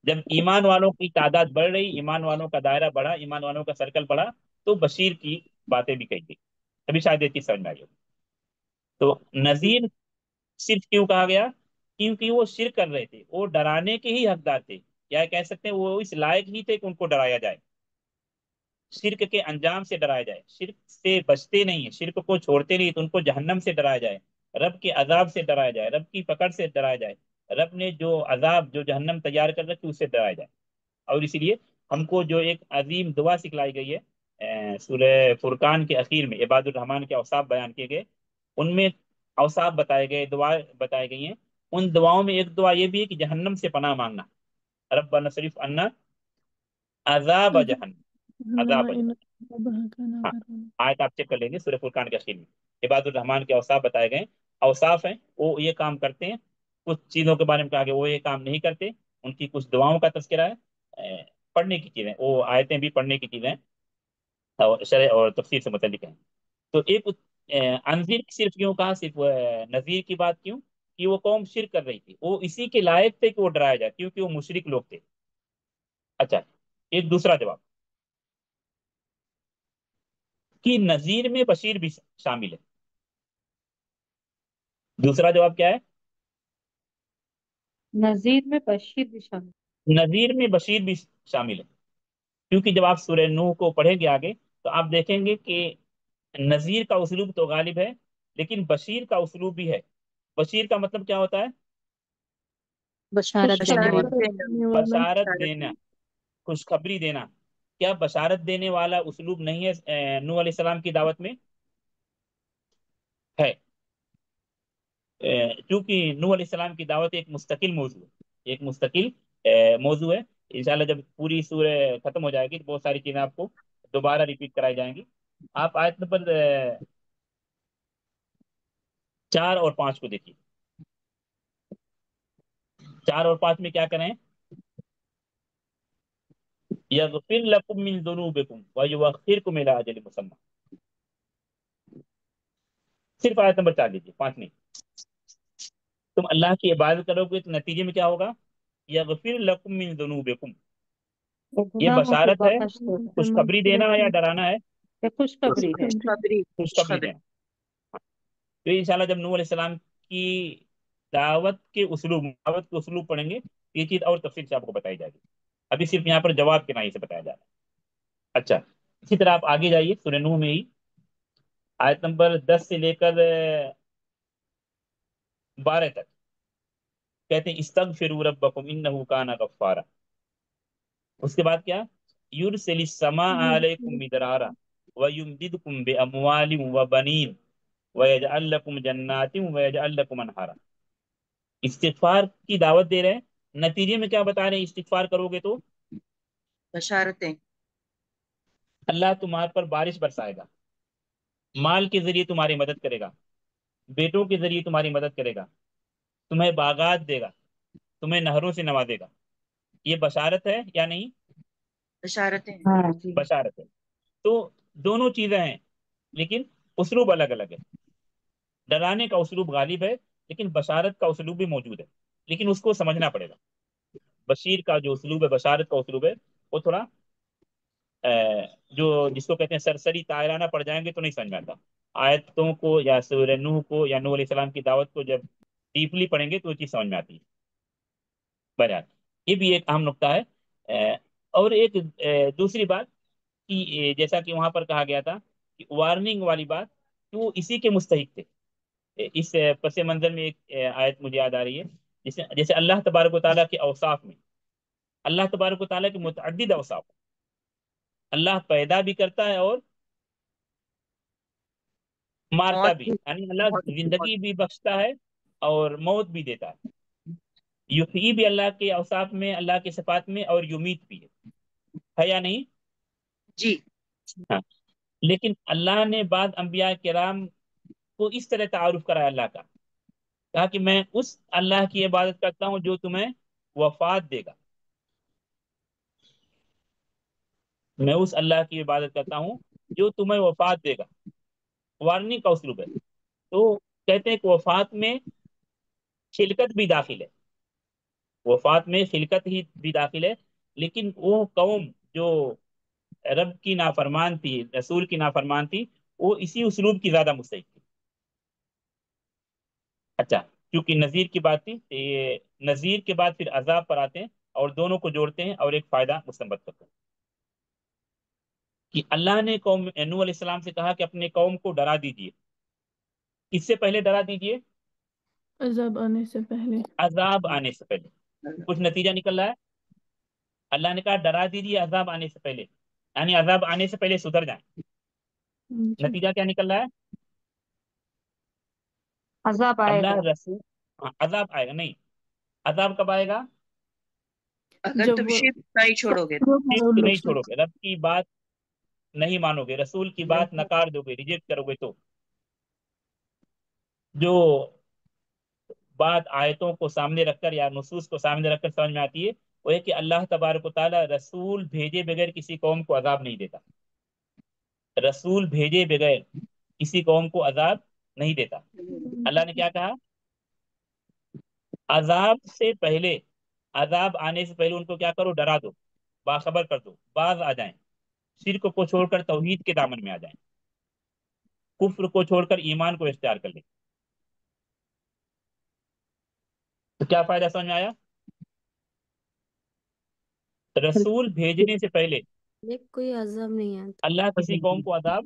जब ईमान वालों की तादाद बढ़ रही, ईमान वालों का दायरा बढ़ा, ईमान वालों का सर्कल बढ़ा, तो बशीर की बातें भी कही गई। अभी शायद ये चीज समझ में आई हो। तो नजीर सिर्फ क्यों कहा गया? क्योंकि वो शिरक कर रहे थे, वो डराने के ही हकदार थे, या कह सकते हैं वो इस लायक ही थे कि उनको डराया जाए, शिरक के अंजाम से डराया जाए। शिरक से बचते नहीं है, शिरक को छोड़ते नहीं, तो उनको जहन्नम से डराया जाए, रब के अजाब से डराया जाए, रब की पकड़ से डराया जाए। رب نے جو عذاب جو جہنم تیار کر رکھی اس سے ڈرایا جائے. اور اسی لیے ہم کو جو ایک عظیم دعا سکھلائی گئی ہے سورہ فرقان کے اخیر میں عباد الرحمن کے اوصاف بیان کیے گئے، ان میں اوصاف بتائے گئے، دعا بتائی گئی ہیں. ان دعاؤں میں ایک دعا یہ بھی ہے کہ جہنم سے پناہ مانگنا. ربنا صرف عنا عذاب جہنم، عذاب جہنم. ہاں، آیت آپ چیک کر لیں گے سورہ فرقان کے اخیر میں عباد الرحمن کے اوصاف بتائے گئے. اوصاف ہیں وہ یہ کام کرتے ہیں، کچھ چیزوں کے بارے میں کہا کہ وہ یہ کام نہیں کرتے. ان کی کچھ دعاؤں کا تذکرہ ہے، پڑھنے کی چیزیں، وہ آیتیں بھی پڑھنے کی چیزیں اور شرح اور تفسیر سے متعلق ہیں. تو ایک انذیر صرف کیوں کہا، صرف نذیر کی بات کیوں کہ وہ قوم شرک کر رہی تھی، وہ اسی کے لائق تھے کہ وہ ڈرایا جائے کیونکہ وہ مشرک لوگ تھے. اچھا، ایک دوسرا جواب کہ نذیر میں بشیر بھی شامل ہے. دوسرا جواب کیا ہے؟ نذیر میں بشیر بھی شامل. نذیر میں بشیر بھی شامل ہے، کیونکہ جب آپ سورہ نوح کو پڑھیں گے آگے تو آپ دیکھیں گے کہ نذیر کا اسلوب تو غالب ہے لیکن بشیر کا اسلوب بھی ہے. بشیر کا مطلب کیا ہوتا ہے؟ بشارت دینے بشارت والا. دینا. بشارت بشارت دینا، دینا. خوشخبری دینا. کیا بشارت دینے والا اسلوب نہیں ہے نوح علیہ السلام کی دعوت میں؟ ہے. چونکہ نوح علیہ السلام کی دعوت ایک مستقل موضوع ہے، ایک مستقل موضوع ہے. انشاءاللہ جب پوری سورہ ختم ہو جائے گی تو بہت ساری چیزیں آپ کو دوبارہ ریپیٹ کرائی جائیں گی. آپ آیت نمبر 4 اور 5 کو دیکھیے. 4 اور 5 میں کیا کریں؟ یغفر لکم من ذنوبکم ویؤخرکم الی اجل مسمى. صرف آیت نمبر 4 لیجیے، 5 نہیں. تم اللہ کی عبادت کرو گے تو نتیجے میں کیا ہوگا؟ یغفر لکم من ذنوبکم. یہ گناہوں کی بشارت ہے، بخش دیتا خوشخبری دینا ہے یا ڈرانا ہے؟ ہے، خوشخبری ہے. خوشخبری. خوشخبری خوشخبری. دینا. تو انشاءاللہ جب نوح علیہ السلام کی دعوت کے اسلوب پڑھیں گے یہ چیز اور تفصیل سے آپ کو بتائی جائے گی. ابھی صرف یہاں پر جواب کے نائی سے بتایا جا رہا ہے. اچھا، اسی طرح آپ آگے جائیے سورہ نوح میں ہی آیت نمبر 10 سے لے کر 12 تک کہتے ہیں استغفروا ربکم انہ کان غفارا. اس کے بعد کیا؟ یرسل السماء علیکم مدرارا ویمددکم باموال وبنین ویجعل لکم جنات ویجعل لکم انہارا. استغفار کی دعوت دے رہے ہیں، نتیجے میں کیا بتا رہے ہیں؟ استغفار کرو گے تو بشارتیں. اللہ تمہارے پر بارش برسائے گا، مال کے ذریعے تمہاری مدد کرے گا، بیٹوں کے ذریعے تمہاری مدد کرے گا، تمہیں باغات دے گا، تمہیں نہروں سے نوازے گا. یہ بشارت ہے یا نہیں؟ بشارتیں. ہاں جی. بشارت ہے. تو دونوں چیزیں ہیں لیکن اسلوب الگ الگ ہے. ڈرانے کا اسلوب غالب ہے لیکن بشارت کا اسلوب بھی موجود ہے، لیکن اس کو سمجھنا پڑے گا. بشیر کا جو اسلوب ہے، بشارت کا اسلوب ہے، وہ تھوڑا جو جس کو کہتے ہیں سرسری طائرانہ پڑ جائیں گے تو نہیں سمجھ میں آتا. آیتوں کو یا سورہ نوح کو یا نوح علیہ السلام کی دعوت کو جب ڈیپلی پڑھیں گے تو وہ چیز سمجھ میں آتی ہے. بہرحال یہ بھی ایک اہم نقطہ ہے. اور ایک دوسری بات کہ جیسا کہ وہاں پر کہا گیا تھا کہ وارننگ والی بات کہ وہ اسی کے مستحق تھے. اس پس منظر میں ایک آیت مجھے یاد آ رہی ہے جیسے اللہ تبارک و تعالیٰ کے اوصاف میں، اللہ تبارک و تعالیٰ کے متعدد اوصاف. اللہ پیدا بھی کرتا ہے اور مارتا موت بھی، بھی. یعنی اللہ موت. موت. زندگی بھی بخشتا ہے اور موت بھی دیتا ہے. یحیی بھی اللہ کے اوصاف میں، اللہ کے صفات میں، اور یمیت بھی ہے یا نہیں؟ جی. ہاں. لیکن اللہ نے بعض انبیاء کرام کو اس طرح تعارف کرایا اللہ کا، کہا کہ میں اس اللہ کی عبادت کرتا ہوں جو تمہیں وفات دے گا. میں اس اللہ کی عبادت کرتا ہوں جو تمہیں وفات دے گا. وارننگ کا اسلوب ہے. تو کہتے ہیں کہ وفات میں خلقت بھی داخل ہے، وفات میں خلقت ہی بھی داخل ہے، لیکن وہ قوم جو رب کی نافرمان تھی، رسول کی نافرمان تھی، وہ اسی اسلوب کی زیادہ مستحق تھی. اچھا، کیونکہ نذیر کی بات تھی، یہ نذیر کے بعد پھر عذاب پر آتے ہیں اور دونوں کو جوڑتے ہیں اور ایک فائدہ مستنبط کرتے ہیں کہ اللہ نے قوم نوح علیہ السلام سے کہا کہ اپنے قوم کو ڈرا دیجیے. اس سے پہلے ڈرا دیجیے عذاب آنے سے پہلے. عذاب آنے سے پہلے کچھ نتیجہ نکل رہا ہے. اللہ نے کہا ڈرا دیجیے عذاب آنے سے پہلے، یعنی عذاب آنے سے پہلے سدھر جائیں. جی. نتیجہ کیا نکل رہا ہے؟ عذاب آئے اللہ گا. رسول، عذاب آئے گا نہیں. عذاب کب آئے گا؟ اگر جب تم وہ شرک نہیں چھوڑو گے تو. شرک نہیں چھوڑو گے، رب کی بات نہیں مانو گے، رسول کی بات نکار دو گے، ریجیکٹ کرو گے، تو جو بات آیتوں کو سامنے رکھ کر یا نصوص کو سامنے رکھ کر سمجھ میں آتی ہے وہ ہے کہ اللہ تبارک و تعالیٰ رسول بھیجے بغیر کسی قوم کو عذاب نہیں دیتا. رسول بھیجے بغیر کسی قوم کو عذاب نہیں دیتا. اللہ نے کیا کہا؟ عذاب سے پہلے، عذاب آنے سے پہلے ان کو کیا کرو؟ ڈرا دو، باخبر کر دو، باز آ جائیں، شرک کو چھوڑ کر توحید کے دامن میں آ جائیں، کفر کو چھوڑ کر ایمان کو اختیار کر لیں. تو کیا فائدہ سمجھ میں آیا؟ رسول بھیجنے سے پہلے کوئی عذاب نہیں آتا. اللہ کسی قوم کو عذاب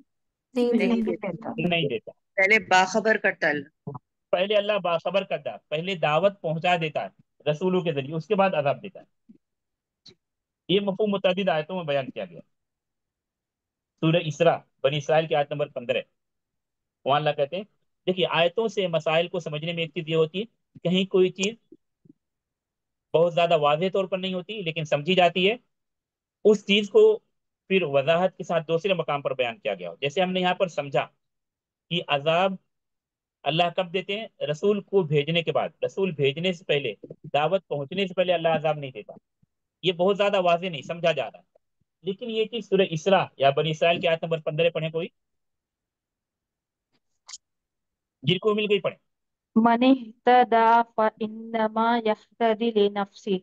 نہیں نہیں دیتا. دیتا، نہیں دیتا. پہلے باخبر کرتا اللہ. پہلے اللہ باخبر کرتا ہے، پہلے دعوت پہنچا دیتا ہے رسولوں کے ذریعے، اس کے بعد عذاب دیتا ہے. یہ مفہوم متعدد آیتوں میں بیان کیا گیا. سورہ اسراء بنی اسرائیل کی آیت نمبر 15، وہاں اللہ کہتے ہیں دیکھیے آیتوں سے مسائل کو سمجھنے میں ایک چیز یہ ہوتی ہے کہیں کوئی چیز بہت زیادہ واضح طور پر نہیں ہوتی لیکن سمجھی جاتی ہے، اس چیز کو پھر وضاحت کے ساتھ دوسرے مقام پر بیان کیا گیا ہو. جیسے ہم نے یہاں پر سمجھا کہ عذاب اللہ کب دیتے ہیں؟ رسول کو بھیجنے کے بعد، رسول بھیجنے سے پہلے، دعوت پہنچنے سے پہلے اللہ عذاب نہیں دیتا. یہ بہت زیادہ واضح نہیں سمجھا جا رہا ہے. لیکن یہ چیز سورہ اسراء یا بنی اسرائیل کی آیت نمبر 15 پڑھیں، کوئی جن کو مل گئی پڑھیں. من اهتدى فإنما يهتدي لنفسه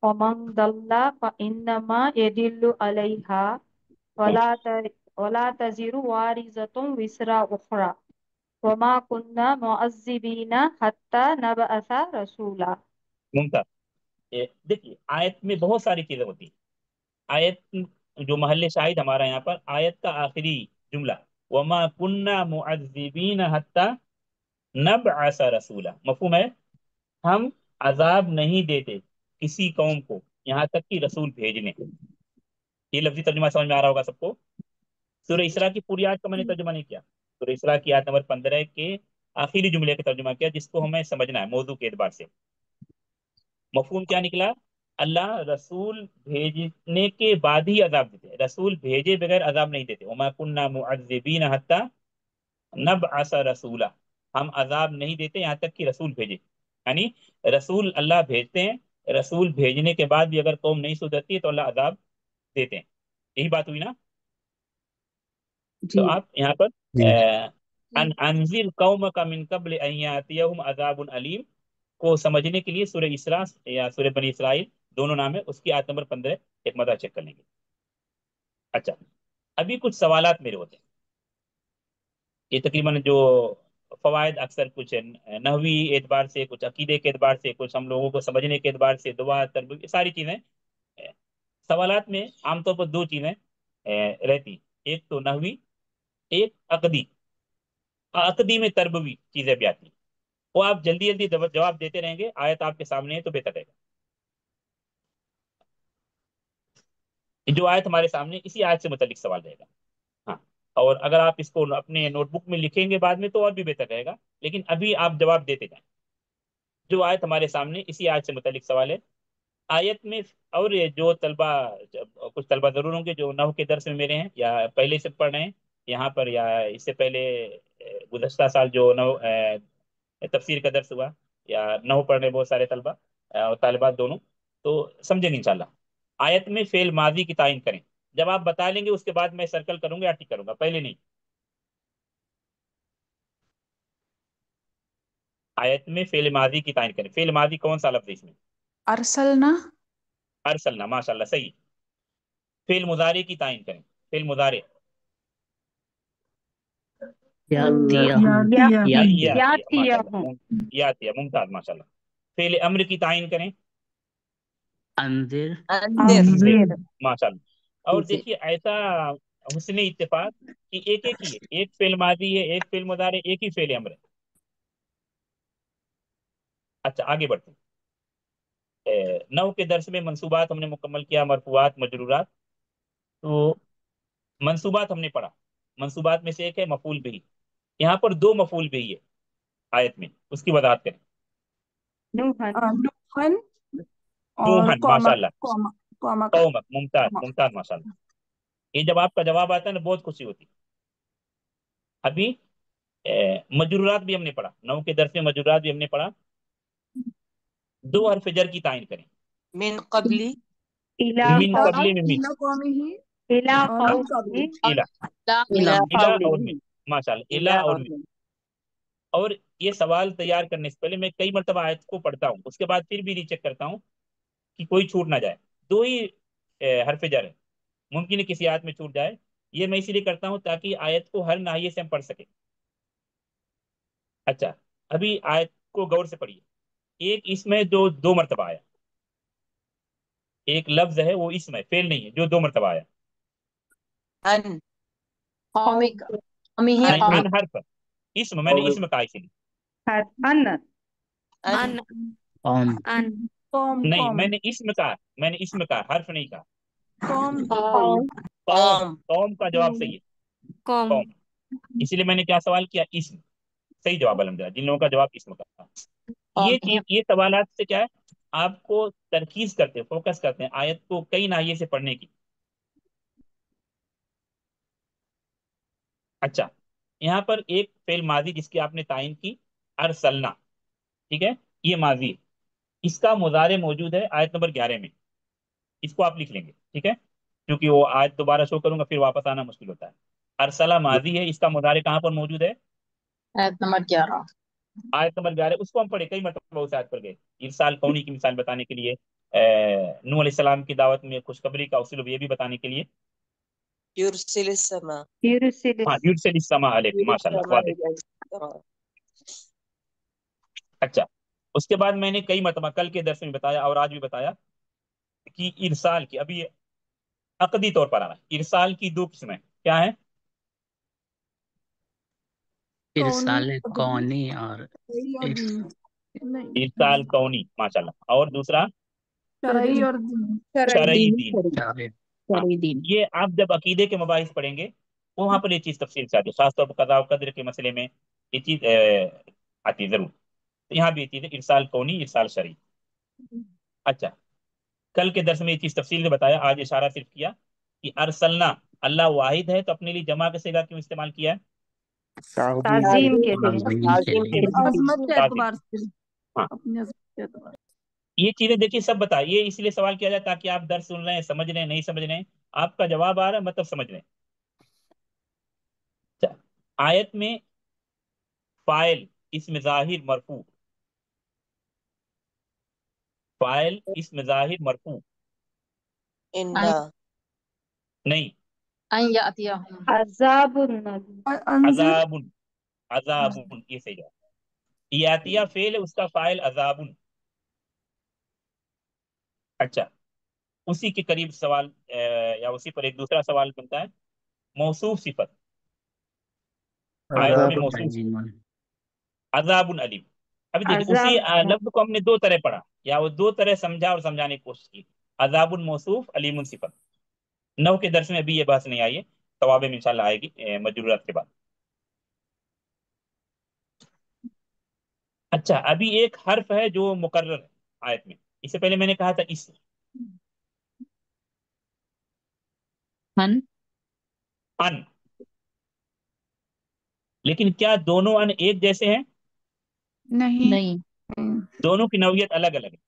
ومن ضل فإنما يدل عليها ولا تزر وارزة وزر أخرى وما كنا معذبين حتى نبعث رسولا. ممتاز. دیکھیے آیت میں بہت ساری چیزیں ہوتی ہیں. آیت جو محل شاہد ہمارا یہاں پر آیت کا آخری جملہ وما كنا معذبين حتى نبعث رسولا، مفہوم ہے ہم عذاب نہیں دیتے کسی قوم کو یہاں تک کہ رسول بھیج لیں. یہ لفظی ترجمہ سمجھ میں آ رہا ہوگا سب کو. سورہ اسراء کی پوری آیت کا میں نے ترجمہ نہیں کیا، سورہ اسراء کی آیت نمبر 15 کے آخری جملے کا ترجمہ کیا جس کو ہمیں سمجھنا ہے موضوع کے اعتبار سے. مفہوم کیا نکلا؟ اللہ رسول بھیجنے کے بعد ہی عذاب دیتے ہیں، رسول بھیجے بغیر عذاب نہیں دیتے. وما كنا معذبين حتى نبعث رسولا، ہم عذاب نہیں دیتے یہاں تک کہ رسول بھیجے. یعنی رسول اللہ بھیجتے ہیں، رسول بھیجنے کے بعد بھی اگر قوم نہیں سدھرتی ہے تو اللہ عذاب دیتے ہیں. یہی بات ہوئی نا؟ تو آپ یہاں پر ان انذر قومک من قبل ان یاتیہم عذاب علیم کو سمجھنے کے لیے سورہ اسراء یا سورہ بنی اسرائیل دونوں نام ہے، اس کی آیت نمبر 15 ایک مرتبہ چیک کر لیں گے. اچھا، ابھی کچھ سوالات میرے ہوتے ہیں. یہ تقریباً جو فوائد اکثر کچھ نحوی اعتبار سے، کچھ عقیدے کے اعتبار سے، کچھ ہم لوگوں کو سمجھنے کے اعتبار سے، دعا تربیت، یہ ساری چیزیں سوالات میں عام طور پر دو چیزیں رہتی، ایک تو نحوی، ایک عقدی. عقدی میں تربوی چیزیں بھی آتی ہیں، وہ آپ جلدی جلدی جواب دیتے رہیں گے، آیت آپ کے سامنے ہے تو بہتر رہے گا. جو آیت ہمارے سامنے اسی آیت سے متعلق سوال رہے گا. ہاں، اور اگر آپ اس کو اپنے نوٹ بک میں لکھیں گے بعد میں تو اور بھی بہتر رہے گا، لیکن ابھی آپ جواب دیتے جائیں. جو آیت ہمارے سامنے اسی آیت سے متعلق سوال ہے. آیت میں اور یہ جو طلبہ، کچھ طلبہ ضرور ہوں گے جو نحو کے درس میں میرے ہیں یا پہلے سے پڑھ رہے ہیں یہاں پر، یا اس سے پہلے گزشتہ سال جو نحو تفسیر کا درس ہوا، یا نحو پڑھ رہے بہت سارے طلبہ اور طالبات دونوں، تو سمجھیں گے انشاءاللہ. آیت میں فعل ماضی کی تعین کریں. جب آپ بتا لیں گے اس کے بعد میں سرکل کروں گا یا ٹک کروں گا، پہلے نہیں. آیت میں فعل ماضی کی تعین کریں. فعل ماضی کون سا لفظ ہے اس میں؟ ارسلنا. ارسلنا، ماشاءاللہ صحیح. فعل مضارع کی تعین کریں. فعل مضارع یاتیہ، ممتاز ماشاءاللہ. فعل امر کی تعین کریں. انذر. انذر، ماشاءاللہ. اور دیکھیے ایسا حسن اتفاق کہ ایک ایک ہی ہے، ایک فعل ماضی ہے، ایک فعل مضارع، ایک ہی فعل امر ہے. अच्छा आगे बढ़ते हैं। नौ के दर्स में मंसूबात हमने मुकम्मल किया, मरफूआत मजरूरात। तो मंसूबात हमने पढ़ा, मंसूबात में से एक है मफूल बिही। यहाँ पर दो मफूल बिही है आयत में, उसकी वजाहत करें। नूहन, नूहन और नूहन, कौमा, माशाल्लाह। कौमा, कौमा का कौमक, मुमताज कौमा। मुमताज, माशाल्लाह। ये जब आपका जवाब आता है ना बहुत खुशी होती है। अभी मजरूरात भी हमने पढ़ा, नौ के दर्स में मजरूरात भी हमने पढ़ा। दो हरफ जर की तायन करें। मिन कबली, इला मिन कबले में मिन, इला कौमी ही इला और हाँ, मिन कबली। कौमी, इला, इला इला और कौली, मिन, माशाल्लाह, इला इला और और मिन। मिन। और ये सवाल तैयार करने से पहले मैं कई मरतबा आयत को पढ़ता हूँ, उसके बाद फिर भी रीचेक करता हूँ कि कोई छूट ना जाए। दो ही हरफ जर है, मुमकिन है किसी आयत में छूट जाए। ये मैं इसीलिए करता हूँ ताकि आयत को हर नाहिए से हम पढ़ सके। अच्छा, अभी आयत को गौर से पढ़िए। एक इसमें जो दो मरतबा आया, एक लफ्ज है वो इसमें फेल नहीं है जो दो मरतबा आया। अन, कौमी का कौमी है नहीं, कौमी अन हर्फ, इसम, मैंने इसम कहा इसीलिए। अन, अन, कौम अन कौम, नहीं, कौम, मैंने इसम कहा, मैंने इसम कहा, हर्फ नहीं कहा। कौम, कौम कौम, कौम, कौम का जवाब सही है, कौम कौम। इसीलिए मैंने क्या सवाल किया, इसम। सही जवाब अलहमदिल्ला, जिन लोगों का जवाब इसम का था। कौम ये चीज, ये सवालात से क्या है, आपको तरकीज करते हैं, फोकस करते हैं आयत को कई नाहिए से पढ़ने की। अच्छा, यहाँ पर एक फेल माजी जिसकी आपने तायन की, अरसलना, ठीक है, ये माजी है। इसका मुजारे मौजूद है आयत नंबर 11 में, इसको आप लिख लेंगे, ठीक है, क्योंकि वो आयत दोबारा शो करूंगा फिर वापस आना मुश्किल होता है। अरसला माजी है, इसका मुजारे कहाँ पर मौजूद है, आयत नंबर 11 आयत नंबर 11। उसको हम पढ़े कई मतलब उस आयत पर गए, इरसाल कौनी की मिसाल बताने के लिए, नूह अलैहिस्सलाम की दावत में खुशखबरी का उसूल ये भी बताने के लिए। युरसिल समा, युरसिल, हाँ, युरसिल समा अलैकुम, माशाल्लाह, वाह। अच्छा, उसके बाद मैंने कई मरतबा कल के दर्स में बताया और आज भी बताया कि इरसाल की, अभी अकदी तौर पर आ रहा है, इरसाल की दो किस्में क्या है, कौनी, इरसाल कौनी और शरई और इर्स दीनी। इरसाल नहीं, कौनी, माशाल्लाह, और दूसरा शरई और दीनी। शरई दीन। चारे हाँ, ये आप जब अकीदे के मबाहिस पढ़ेंगे तो वहां पर ये चीज तफसील से आती है, खासतौर पर कज़ा और कद्र के मसले में ये चीज आती है जरूर। तो यहाँ भी ये चीज है, इरसाल कौनी, इरसाल शरई। अच्छा, कल के दर्स में ये चीज तफसील से बताया, आज इशारा सिर्फ किया कि अरसलना, अल्लाह वाहिद है तो अपने लिए जमा का सिगा क्यों इस्तेमाल किया है, ताजीम के लिए, ताज़ीम के ताज़ीम के लिए लिए, अजमत के ताज़ीम। एतबार से, हाँ, अपनी अजमत के एतबार ये चीजें देखिए सब बता, ये इसलिए सवाल किया जाए ताकि आप दर्स सुन रहे हैं, समझ रहे हैं, नहीं समझ रहे हैं, आपका जवाब आ रहा है मतलब समझ रहे हैं। अच्छा, आयत में फाइल इसमें जाहिर मरफू, फाइल इसमें जाहिर मरफू इन्ना, नहीं, अन यातिया अज़ाबुन, से। अंजिर, अजाबुन, अजाबुन ये सही है। यातिया फेल है, उसका फाइल अजाबुन। अच्छा, उसी के करीब सवाल या उसी पर एक दूसरा सवाल बनता है, मौसूफ सिफत, आयत में अज़ाबुल मौसूफ अलीम अजाबुन अलीम। अभी देखिए उसी अज़ाब, लफ्ज को हमने दो तरह पढ़ा या वो दो तरह समझा और समझाने की कोशिश की, अजाबुन मौसूफ, अलीमुन सिफत। नौ के दर्स में अभी ये बहस नहीं आई है, तवाब में इंशाल्लाह आएगी मजरूरात के बाद। अच्छा, अभी एक हर्फ है जो मुकर्रर है आयत में, इससे पहले मैंने कहा था इस, अन अन, लेकिन क्या दोनों अन एक जैसे हैं, नहीं, नहीं दोनों की नौयत अलग अलग है।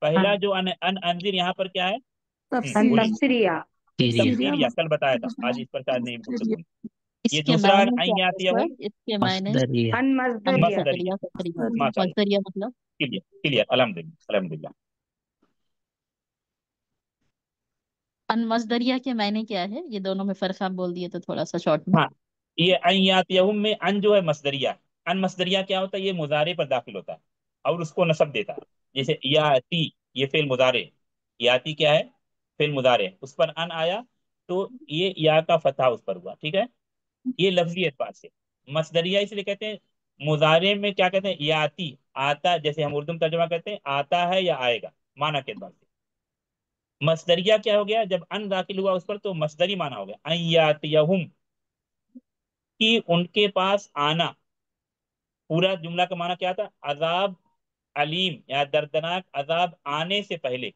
पहला अन जो अन अन अंजिर यहाँ पर क्या है, अन तफसीरिया, बोलिए। तफसीरिया, सीरिया तफसीरिया तफसीलिया कल बताया था, आज इस पर शायद नहीं गुफ्तगू तफसीरिया। हुई। ये इसके दूसरा मायने क्या है अय्यातिया सर? इसके मायने मसदरिया अन अन मज़दरिया, मसदरिया, मसदरिया तकरीबन माशाल्लाह, मसदरिया मतलब क्लियर क्लियर, अल्हम्दुलिल्लाह अल्हम्दुलिल्लाह। अन मसदरिया के मायने क्या है? ये दोनों में फर्क आप बोल दिए तो थोड़ा सा शॉर्ट में। हाँ, ये अय्यातियहुम में अन जो है मसदरिया, अन मसदरिया क्या होता है, ये मुजारे पर दाखिल होता है और उसको नसब देता है। जैसे याती, ये फेल मुजारे, याती क्या है, फेल मुजारे, उस पर अन आया तो ये या का फतहा उस पर हुआ, ठीक है, ये लफ्जी एतबार से। मसदरिया इसलिए कहते हैं, मुजारे में क्या कहते हैं, याती, आता, जैसे हम उर्दू में तर्जुमा करते हैं आता है या आएगा, माना के एतबार से। मसदरिया क्या हो गया, जब अन दाखिल हुआ उस पर तो मसदरी माना हो गया, अन कि उनके पास आना। पूरा जुमला का माना क्या था, अजाब अलीम या दर्दनाक अजाब आने से पहले।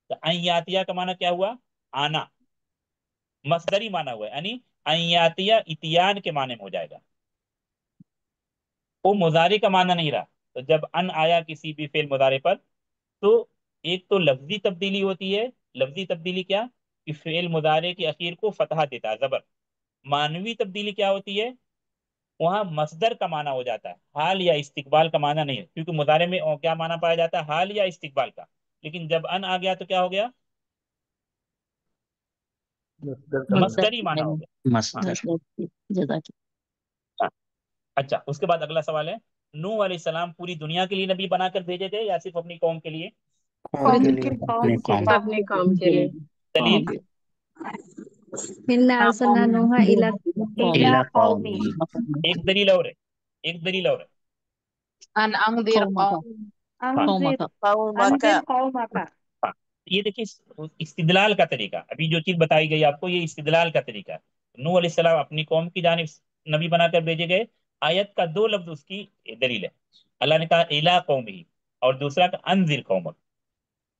तो अयातिया का माना क्या हुआ, आना, मसदरी माना हुआ है, यानी अयातिया इतियान के माने में हो जाएगा, वो मुजारे का माना नहीं रहा। तो जब अन आया किसी भी फेल मुजारे पर, तो एक तो लफ्जी तब्दीली होती है। लफ्जी तब्दीली क्या, कि फेल मुजारे के आखिर को फतहा देता है, जबर। मानवी तब्दीली क्या होती है, वहां मसदर का माना हो जाता है, हाल या इस्तिकबाल का माना नहीं है, क्योंकि मुजारे में क्या माना पाया जाता है, हाल या इस्तिकबाल का। लेकिन जब अन आ गया तो क्या हो गया, मसदर मसदरी माना हो गया। हाँ, मस्तर। जजाक। हाँ। अच्छा, उसके बाद अगला सवाल है, नूह अलैहिस्सलाम पूरी दुनिया के लिए नबी बनाकर भेजे गए या सिर्फ अपनी कौम के लिए। कौम कौम के के अपने के कौम। लिए। अपने काम के लिए। दलील, इन्ना अर्सलना नूहा इला कौम इला इला कौमी कौमी। एक दलील और है, एक दलील और है। अन अंदिर कौम का कौम हाँ, अंजिर का قومك अंजिर कौमका। हाँ। ये देखिए इस्तिदलाल का तरीका, अभी जो चीज बताई गई आपको, ये इस्तिदलाल का तरीका है। नूह अलैहिस्सलाम अपनी कौम की जानिब नबी बनाकर भेजे गए, आयत का दो लफ्ज उसकी दलील है। अल्लाह ने कहा इला कौमी, और दूसरा का अनजिर कौमक।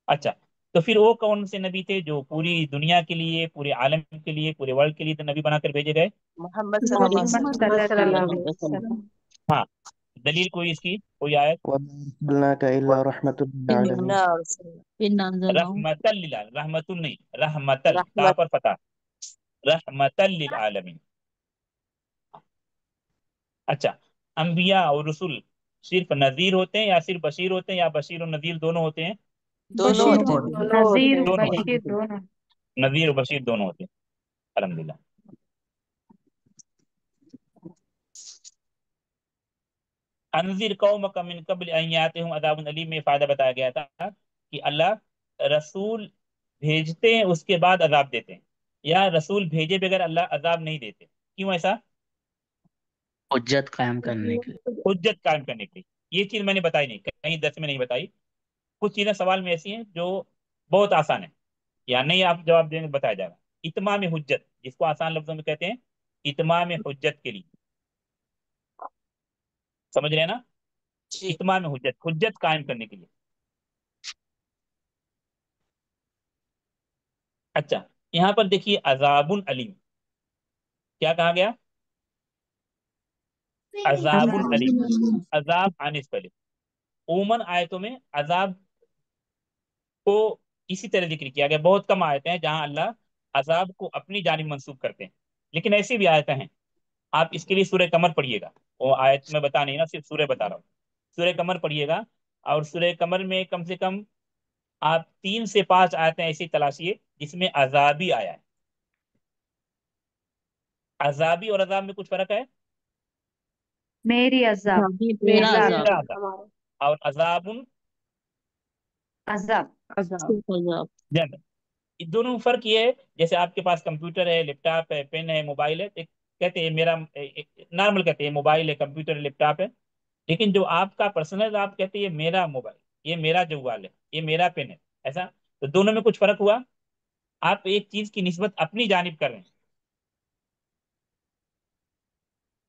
अच्छा, तो फिर वो कौन से नबी थे जो पूरी दुनिया के लिए, पूरे आलम के लिए, पूरे वर्ल्ड के लिए तो नबी बनाकर भेजे गए। محمد صلى الله عليه मोहम्मद وسلم मोहम्मद सल्लल्लाहु सल्लल्लाहु अलैहि अलैहि वसल्लम। वसल्लम। वसल्लम। हाँ, दलील कोई इसकी, कोई आयत। وما أرسلناك إلا رحمة للعالمين. إنا أرسلنا इन्ना अंज़लनाहु रहमतल लिल आलमीन, रहमतुल नहीं, रहमतल, ता رحمة पर फता, रहमतल लिल आलमीन। अच्छा, अंबिया और रसूल सिर्फ नजीर होते हैं या सिर्फ बशीर होते हैं, या बशीर और नजीर दोनों होते हैं। दोनों बशीर होते हैं। होते हैं। दोनों होते नजीर हैं। दोनों होते बशीर दोनों। हैं, नजीर और बशीर दोनों होते हैं। अल्हम्दुलिल्लाह। अनजिर कौमक मिन कब्ल अन यातिहुम अज़ाबुन अलीम में फायदा बताया गया था कि अल्लाह रसूल भेजते हैं उसके बाद अजाब देते हैं, या रसूल भेजे बगैर अल्लाह अजाब नहीं देते। क्यों ऐसा, हुज्जत कायम करने के लिए। हुज्जत कायम करने के लिए। ये चीज मैंने बताई नहीं, कहीं दस में नहीं बताई। कुछ चीजें सवाल में ऐसी हैं जो बहुत आसान है, या नहीं आप जवाब देंगे बताया जाएगा। इत्माम हुज्जत, जिसको आसान लफ्जों में कहते हैं इत्माम हुज्जत के लिए, समझ रहे हैं ना। जी। इत्माम हुज्जत, हुज्जत कायम करने के लिए। अच्छा, यहाँ पर देखिए अजाबुल अलीम, क्या कहा गया, अजाबुल अजाब अलीम, अजाब आने से पहले। उमूमन आयतों में अजाब को इसी तरह जिक्र किया गया, बहुत कम आयतें हैं जहां अल्लाह अजाब को अपनी जानिब मंसूब करते हैं, लेकिन ऐसी भी आयतें हैं। आप इसके लिए सूरह कमर पढ़िएगा, वो आयत में बता नहीं ना, सिर्फ सूरह बता रहा हूँ। सूरह कमर पढ़िएगा, और सूरह कमर में कम से कम आप 3 से 5 आयतें ऐसी तलाशिए जिसमें अजाबी आया है। अजाबी और अजाब में कुछ फर्क है। मेरी अजाब अभी मेरी मेरा अजाब अजाब, मेरा अजाब अजाब, हमारा और अजाबुन अजाब। अजाब। सिर्फ अजाब। जन्नत। इन दोनों में फर्क ये है, जैसे आपके पास कंप्यूटर है, लैपटॉप है, पेन है, मोबाइल है, एक कहते हैं मेरा नॉर्मल कहते हैं मोबाइल है, कंप्यूटर है, लैपटॉप है। लेकिन जो आपका पर्सनल, आप कहते हैं ये मेरा मोबाइल, ये मेरा जवाल है, ये मेरा पेन है, ऐसा। तो दोनों में कुछ फर्क हुआ, आप एक चीज की निस्बत अपनी जानिब कर रहे हैं।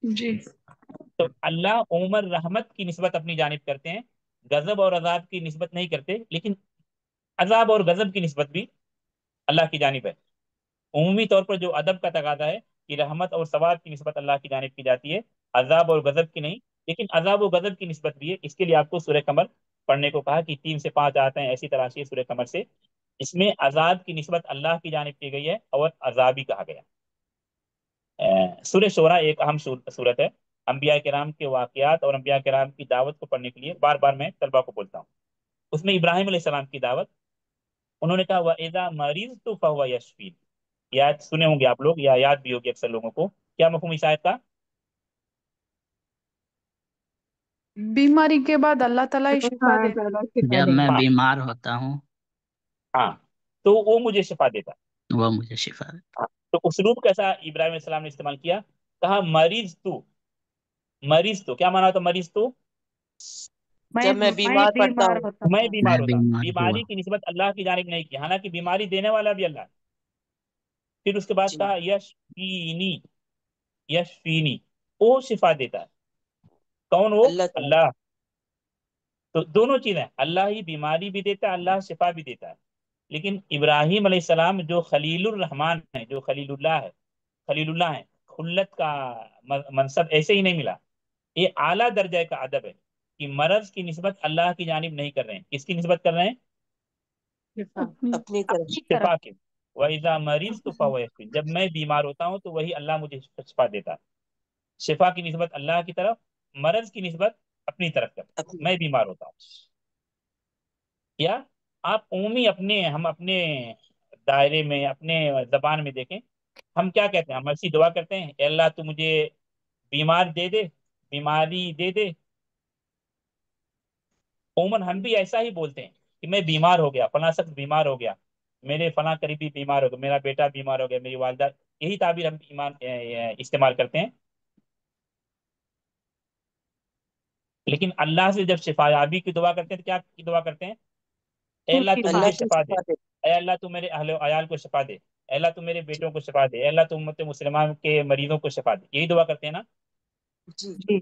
जी। तो अल्लाह उमर रहमत की निस्बत अपनी जानिब करते हैं, गजब और अजाब की निस्बत नहीं करते। लेकिन अजाब और गजब की निस्बत भी अल्लाह की जानिब है। उमूमी तौर पर जो अदब का तकाजा है कि रहमत और सवाब की निस्बत अल्लाह की जानिब की जाती है, अजाब और गजब की नहीं। लेकिन अजाब और गजब की निस्बत भी है, इसके लिए आपको सूरह कमर पढ़ने को कहा कि 3 से 5 आते हैं ऐसी तलाशी है सूरह कमर से, इसमें अजाब की निस्बत अल्लाह की जानिब की गई है और अजाबी कहा गया। सूरह शोरा एक अहम सूरत है। अंबिया किराम के वाकयात और अंबिया किराम की दावत को पढ़ने के लिए बार बार मैं तलबा को बोलता हूँ। उसमें इब्राहिम अलैहिस्सलाम की दावत, उन्होंने कहा व इज़ा मरीज़ तो फहुव यशफीन। याद सुने होंगे आप लोग, या याद भी होगी अक्सर लोगों को। क्या मफहूम इस आयत का, बीमारी के बाद अल्लाह ताला ही शिफा हाँ, दे। ज्यादा शिफा जब मैं देंगे। हाँ, बीमार होता हूँ हाँ, तो वो मुझे शिफा देता है। वो मुझे शिफा देता हाँ, तो उसलूब कैसा इब्राहिम अलैहिस्सलाम ने इस्तेमाल किया, कहा मरीज तू, मरीज तो क्या माना होता मरीज तो, जब मैं बीमार पड़ता हूँ। होता मैं था। बीमार मैं होता हूँ। बीमार हुआ। बीमारी की निस्बत अल्लाह की जानिब नहीं की, हालांकि बीमारी देने वाला भी अल्लाह है। फिर उसके बाद जी कहा यशफीनी, यशफीनी, वो शिफा देता है। कौन वो? अल्लाह ताला। अल्लाह। तो दोनों चीजें, अल्लाह ही बीमारी भी देता है, अल्लाह शिफा भी देता है। लेकिन इब्राहिम अलैहिस्सलाम जो खलीलुर रहमान है, जो खलीलुल्लाह है, खलीलुल्लाह है, खुल्लत का मनसब ऐसे ही नहीं मिला। ये आला दर्जा का अदब है कि मरज की निस्बत अल्लाह की जानिब नहीं कर रहे हैं। किसकी निस्बत कर रहे हैं? अपनी अपनी तरफ। अपनी तरफ। शिफा की। वइज़ा मरीज तो फहुव यशफीन, जब मैं बीमार होता हूँ तो वही अल्लाह मुझे शिफा देता है। शिफा की निस्बत अल्लाह की तरफ, मरज की निस्बत अपनी तरफ कर। अपनी। मैं बीमार होता हूँ, या आप उम्मी अपने, हम अपने दायरे में, अपने जबान में देखें, हम क्या कहते हैं? हम ऐसी दुआ करते हैं, "ए अल्लाह तू मुझे बीमार दे दे, बीमारी दे दे"। उमूमन हम भी ऐसा ही बोलते हैं कि मैं बीमार हो गया, फला शख्स बीमार हो गया, मेरे फला करीबी बीमार हो गया, मेरा बेटा बीमार हो गया, मेरी वालदा। यही ताबीर हम इस्तेमाल करते हैं। लेकिन अल्लाह से जब शिफायाबी की दुआ करते हैं तो क्या की दुआ करते हैं? "ए तू अल्लाह तू शिफा अल्लाह मुझे दे। तू शिफा दे, शिफा दे। ए अल्लाह तू मेरे अहले अयाल को शिफा दे, ए अल्लाह तू मेरे बेटों को शिफा दे, ए अल्लाह तू उम्मत मुसलमान के मरीजों को शिफा दे"। यही दुआ करते हैं ना? जी जी।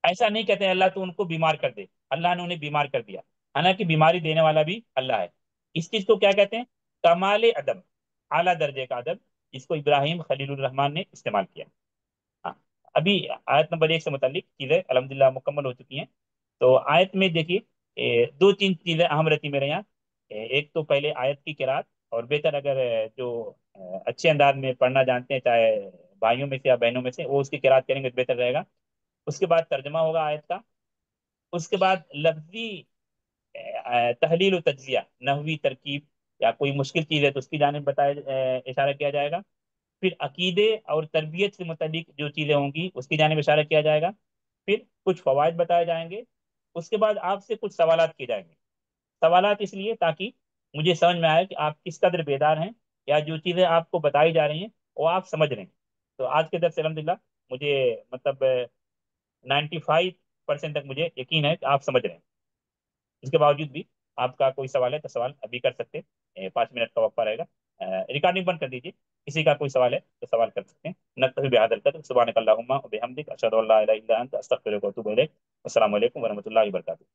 ऐसा नहीं कहते हैं अल्लाह तू उनको बीमार कर दे, अल्लाह ने उन्हें बीमार कर दिया। हालांकि बीमारी देने वाला भी अल्लाह है। इस चीज को क्या कहते हैं? कमाल अदब, आला दर्जे का अदब, जिसको इब्राहिम खलीलुर रहमान ने इस्तेमाल किया। हाँ, अभी आयत नंबर 1 से मुतालिक चीजें अल्हम्दुलिल्लाह मुकम्मल हो चुकी हैं। तो आयत में देखिए, दो तीन चीजें अहम रहती मेरे यहाँ। एक तो पहले आयत की किरात, और बेहतर अगर जो अच्छे अंदाज में पढ़ना जानते हैं, चाहे भाइयों में से या बहनों में से, वो उसकी किरात करेंगे तो बेहतर रहेगा। उसके बाद तर्जमा होगा आयत का। उसके बाद लफ्जी तहलील व तज्जिया, नहवी तरकीब, या कोई मुश्किल चीज़ है तो उसकी जानिब बताया, इशारा किया जाएगा। फिर अकीदे और तरबियत से मुतालिक जो चीज़ें होंगी उसकी जानिब इशारा किया जाएगा। फिर कुछ फवाइद बताए जाएंगे। उसके बाद आपसे कुछ सवालात किए जाएंगे। सवालात इसलिए ताकि मुझे समझ में आए कि आप किस कदर बेदार हैं, या जो चीज़ें आपको बताई जा रही हैं वो आप समझ रहे हैं। तो आज के दर्स अल्हम्दुलिल्लाह मुझे मतलब 95% तक मुझे यकीन है कि आप समझ रहे हैं। इसके बावजूद भी आपका कोई सवाल है तो सवाल अभी कर सकते हैं, 5 मिनट का वक्फा रहेगा। रिकॉर्डिंग बंद कर दीजिए, किसी का कोई सवाल है तो सवाल कर सकते हैं। नक्तफी बिहादल कद्र, सुब्हानक अल्लाहुम्मा व बिहम्दिक, अशहदु अल्ला इलाहा इल्ला अंत, अस्तगफिरुका व अतूबु इलैक। अस्सलामु अलैकुम व रहमतुल्लाहि व बरकातुहू।